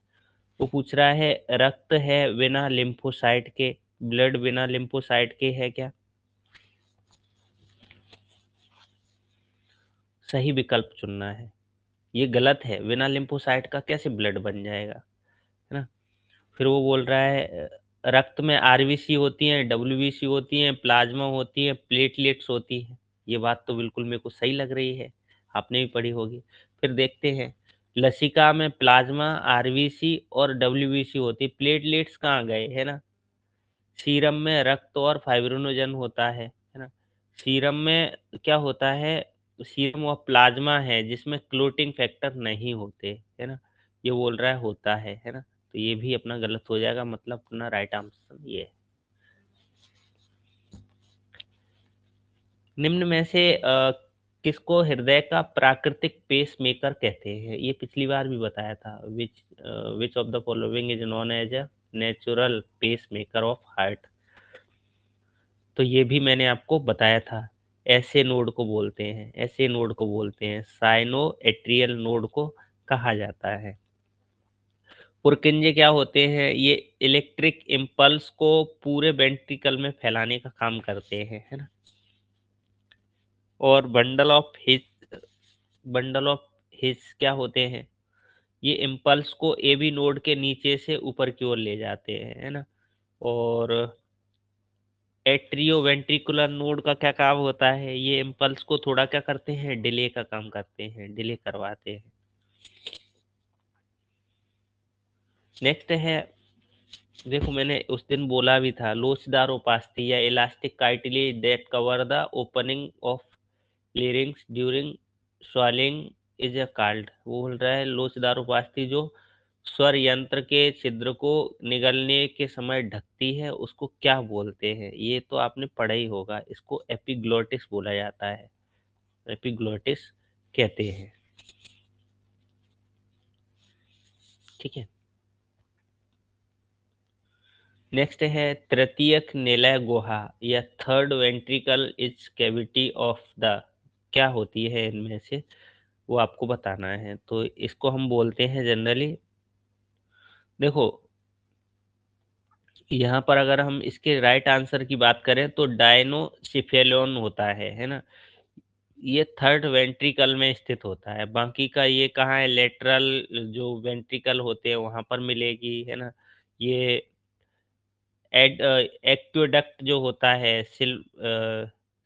वो पूछ रहा है, रक्त है बिना लिम्फोसाइट के, ब्लड बिना लिम्फोसाइट के है क्या? सही विकल्प चुनना है। ये गलत है, बिना लिम्फोसाइट का कैसे ब्लड बन जाएगा, है ना? फिर वो बोल रहा है रक्त में आरबीसी होती हैं, डब्ल्यूबीसी होती हैं, प्लाज्मा होती है, प्लेटलेट्स होती है। ये बात तो बिल्कुल मेरे को सही लग रही है, आपने भी पढ़ी होगी। फिर देखते हैं, लसिका में प्लाज्मा, आरबीसी और डब्ल्यूबीसी होती है, प्लेटलेट्स कहाँ गए, है ना? सीरम में रक्त और फाइब्रिनोजन होता है ना? सीरम में क्या होता है, सीरम और प्लाज्मा है जिसमें क्लोटिंग फैक्टर नहीं होते, है ना? ये बोल रहा है होता है ना? तो ये भी अपना गलत हो जाएगा, मतलब अपना राइट आंसर ये है। निम्न में से किसको हृदय का प्राकृतिक पेस मेकर कहते हैं? ये पिछली बार भी बताया था। Which of the following is known as a natural pacemaker of heart? तो ये भी मैंने आपको बताया था। ऐसे नोड को बोलते हैं, ऐसे नोड को बोलते हैं, साइनो एट्रियल नोड को कहा जाता है। पुरकिंजे क्या होते हैं, ये इलेक्ट्रिक इम्पल्स को पूरे वेंट्रिकल में फैलाने का काम करते हैं, है ना? और बंडल ऑफ हिस क्या होते हैं, ये इम्पल्स को एबी नोड के नीचे से ऊपर की ओर ले जाते हैं, है ना? और एट्रियोवेंट्रिकुलर नोड का क्या काम होता है, ये इम्पल्स को थोड़ा क्या करते हैं, डिले का काम करते हैं, डिले करवाते हैं। नेक्स्ट है, देखो मैंने उस दिन बोला भी था, लोचदार उपास्थि या elastic cartilage that cover the opening of larynx during swallowing is a called. वो बोल रहा है लोचदार उपास्थि जो स्वर यंत्र के छिद्र को निगलने के समय ढकती है, उसको क्या बोलते हैं? ये तो आपने पढ़ा ही होगा, इसको एपिग्लोटिस बोला जाता है, एपिग्लोटिस कहते हैं। ठीक है। नेक्स्ट है, तृतीयक निलय गुहा या third ventricle is cavity of the, क्या होती है इनमें से? वो आपको बताना है। तो इसको हम बोलते हैं जनरली, देखो यहाँ पर अगर हम इसके राइट आंसर की बात करें तो डायनोसिफेलोन होता है ना? ये थर्ड वेंट्रिकल में स्थित होता है। बाकी का ये कहाँ है, लेटरल जो वेंट्रिकल होते हैं वहाँ पर मिलेगी, है ना? ये एक्वेडक्ट जो होता है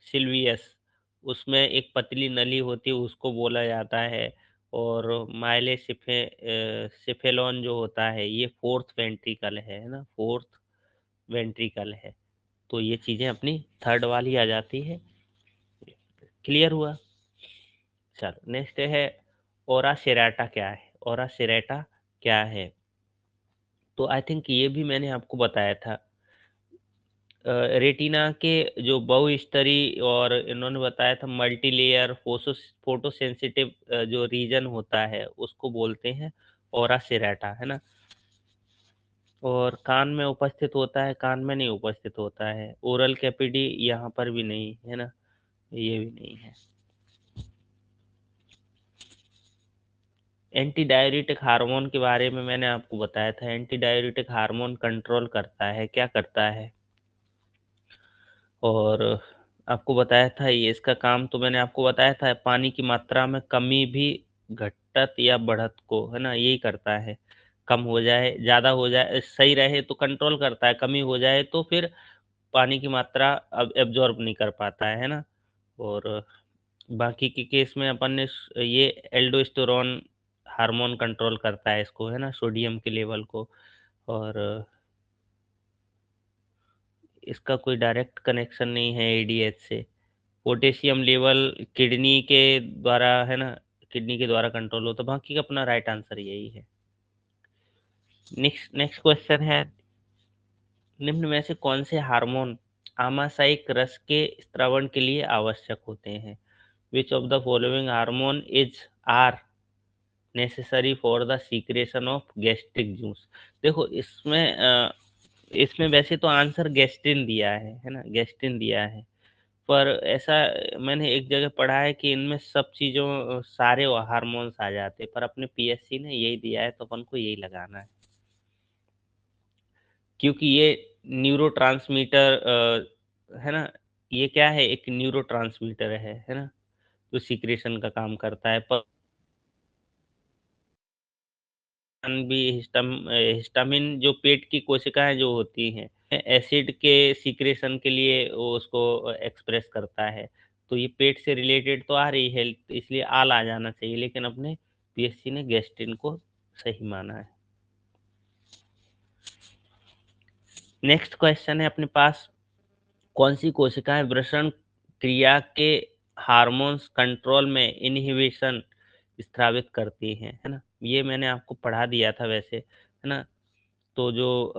सिल्वियस, उसमें एक पतली नली होती है, उसको बोला जाता है। और सिफेलॉन जो होता है ये फोर्थ वेंट्रिकल है ना? फोर्थ वेंट्रिकल है। तो ये चीज़ें अपनी थर्ड वाली आ जाती है। क्लियर हुआ? चलो नेक्स्ट है, ओरा सेराटा क्या है? ओरा सेराटा क्या है? तो आई थिंक ये भी मैंने आपको बताया था। रेटिना के जो बहुस्तरीय, और इन्होंने बताया था मल्टी लेयर फोटो सेंसिटिव जो रीजन होता है उसको बोलते हैं ओरा सेराटा, है ना? और कान में उपस्थित होता है, कान में नहीं उपस्थित होता है। ओरल कैपिडी यहाँ पर भी नहीं है ना? ये भी नहीं है। एंटी डाययूरेटिक हार्मोन के बारे में मैंने आपको बताया था। एंटी डाययूरेटिक हार्मोन कंट्रोल करता है, क्या करता है? और आपको बताया था ये इसका काम, तो मैंने आपको बताया था पानी की मात्रा में कमी भी घटत या बढ़त को, है ना, यही करता है। कम हो जाए, ज़्यादा हो जाए, सही रहे तो कंट्रोल करता है, कमी हो जाए तो फिर पानी की मात्रा अब एब्ज़ॉर्ब नहीं कर पाता है ना? और बाकी के केस में अपन ने ये एल्डोस्टेरोन हार्मोन कंट्रोल करता है इसको, है ना, सोडियम के लेवल को। और इसका कोई डायरेक्ट कनेक्शन नहीं है एडीएच से। पोटेशियम लेवल किडनी के द्वारा, है ना, किडनी के द्वारा कंट्रोल होता है। बाकी का अपना राइट आंसर यही है। नेक्स्ट नेक्स्ट क्वेश्चन है, निम्न में से कौन से हार्मोन आमाशयिक रस के स्रावण के लिए आवश्यक होते हैं? Which of the following hormone is are necessary for the secretion of gastric juice? देखो इसमें वैसे तो आंसर गैस्ट्रिन दिया है ना, गैस्ट्रिन दिया है। पर ऐसा मैंने एक जगह पढ़ा है कि इनमें सब चीज़ों सारे हार्मोन्स आ जाते हैं, पर अपने पीएससी ने यही दिया है तो अपन को यही लगाना है। क्योंकि ये न्यूरोट्रांसमीटर है ना, ये क्या है, एक न्यूरोट्रांसमीटर है ना? जो सीक्रेशन का काम करता है। पर भी हिस्टामिन जो पेट की कोशिकाएँ जो होती हैं, एसिड के सीक्रेशन के लिए वो उसको एक्सप्रेस करता है। तो ये पेट से रिलेटेड तो आ रही है, इसलिए आल आ जाना चाहिए, लेकिन अपने पीएससी ने गैस्ट्रिन को सही माना है। नेक्स्ट क्वेश्चन है अपने पास, कौन सी कोशिकाएँ वृषण क्रिया के हार्मोन्स कंट्रोल में इन्हिबिशन स्रावित करती हैं, है ना? ये मैंने आपको पढ़ा दिया था वैसे, है ना? तो जो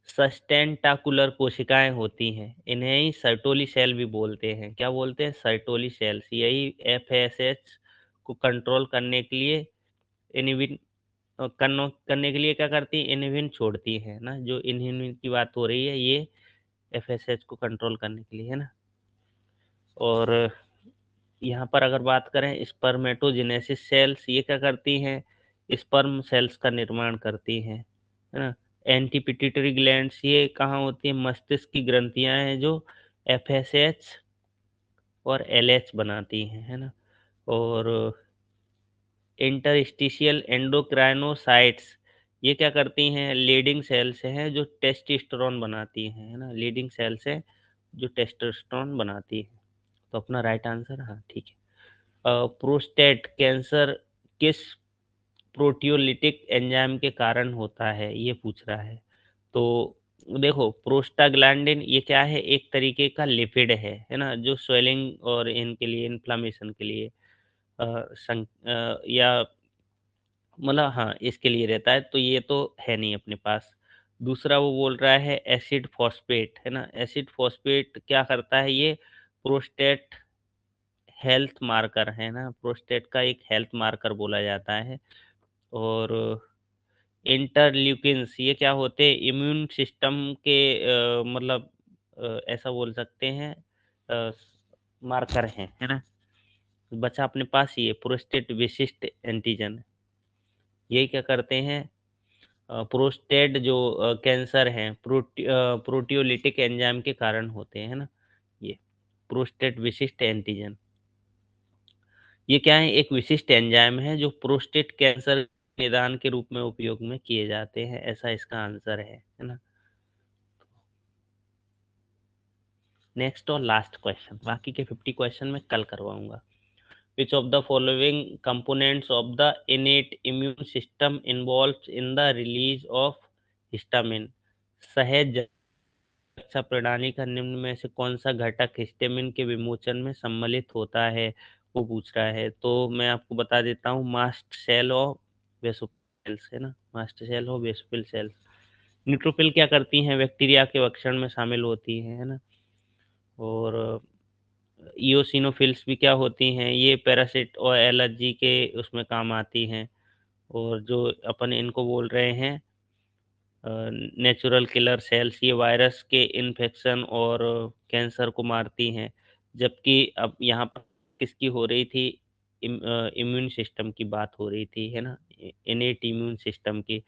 सस्टेंटाकुलर कोशिकाएँ होती हैं, इन्हें ही सर्टोली सेल भी बोलते हैं। क्या बोलते हैं? Sertoli cells. यही एफएसएच को कंट्रोल करने के लिए इन्हिबिन करने के लिए क्या करती हैं? इन्हिबिन छोड़ती हैं ना, जो इन्हिबिन की बात हो रही है ये एफएसएच को कंट्रोल करने के लिए, है ना? और यहाँ पर अगर बात करें स्पर्मेटोजेनेसिस सेल्स, ये क्या करती हैं? स्पर्म सेल्स का निर्माण करती हैं, है ना? एंटी पिट्यूटरी ग्लैंड्स, ये कहाँ होती हैं? मस्तिष्क की ग्रंथियाँ हैं जो एफएसएच और एलएच बनाती हैं, है ना? और इंटरस्टिशियल एंडोक्राइनोसाइट्स, ये क्या करती हैं? लीडिंग सेल्स हैं जो टेस्टोस्टेरोन बनाती हैं, है ना? लीडिंग सेल्स हैं जो टेस्टोस्टेरोन बनाती हैं। तो अपना राइट आंसर, हाँ ठीक है। प्रोस्टेट कैंसर किस प्रोटियोलिटिक एंजाइम के कारण होता है, ये पूछ रहा है। तो देखो प्रोस्टाग्लैंडिन ये क्या है, एक तरीके का लिपिड है ना, जो स्वेलिंग और इनके लिए, इन्फ्लामेशन के लिए या मतलब हाँ इसके लिए रहता है। तो ये तो है नहीं अपने पास। दूसरा वो बोल रहा है एसिड फॉस्फेट, है ना? एसिड फॉस्फेट क्या करता है? ये प्रोस्टेट हेल्थ मार्कर है ना, प्रोस्टेट का एक हेल्थ मार्कर बोला जाता है। और इंटरल्यूकिन्स ये क्या होते हैं? इम्यून सिस्टम के ऐसा बोल सकते हैं, अ, मार्कर हैं, है ना? बचा अपने पास ये प्रोस्टेट विशिष्ट एंटीजन। ये क्या करते हैं, प्रोस्टेट जो कैंसर है प्रोटियोलिटिक एंजाइम के कारण होते हैं, है ना। ये प्रोस्टेट विशिष्ट एंटीजन, ये क्या है, एक विशिष्ट एंजाइम है जो प्रोस्टेट कैंसर निदान के रूप में उपयोग में किए जाते हैं, ऐसा इसका आंसर है ना। नेक्स्ट और लास्ट क्वेश्चन, बाकी के 50 क्वेश्चन मैं कल करवाऊंगा। Which of the following components of the innate immune system involves in the release of histamine? सहज रक्षा प्रणाली का निम्न में से कौन सा घटक हिस्टामिन के विमोचन में सम्मिलित होता है, वो पूछ रहा है। तो मैं आपको बता देता हूँ, मास्ट सेल और बेसोफिल सेल्स, है ना, मास्ट सेल और बेसोफिल सेल्स। न्यूट्रोफिल क्या करती हैं, बैक्टीरिया के भक्षण में शामिल होती हैं, है ना। और इओसिनोफिल्स भी क्या होती हैं, ये पैरासिट और एलर्जी के उसमें काम आती हैं। और जो अपन इनको बोल रहे हैं नेचुरल किलर सेल्स, ये वायरस के इन्फेक्शन और कैंसर को मारती हैं। जबकि अब यहाँ पर किसकी हो रही थी, इम्यून सिस्टम की बात हो रही थी, है ना, इनेट इम्यून सिस्टम की।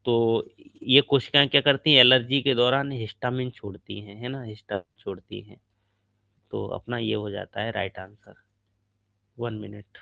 तो ये कोशिकाएं क्या करती हैं, एलर्जी के दौरान हिस्टामिन छोड़ती हैं, है ना, हिस्टामिन छोड़ती हैं। तो अपना ये हो जाता है राइट आंसर। 1 मिनट।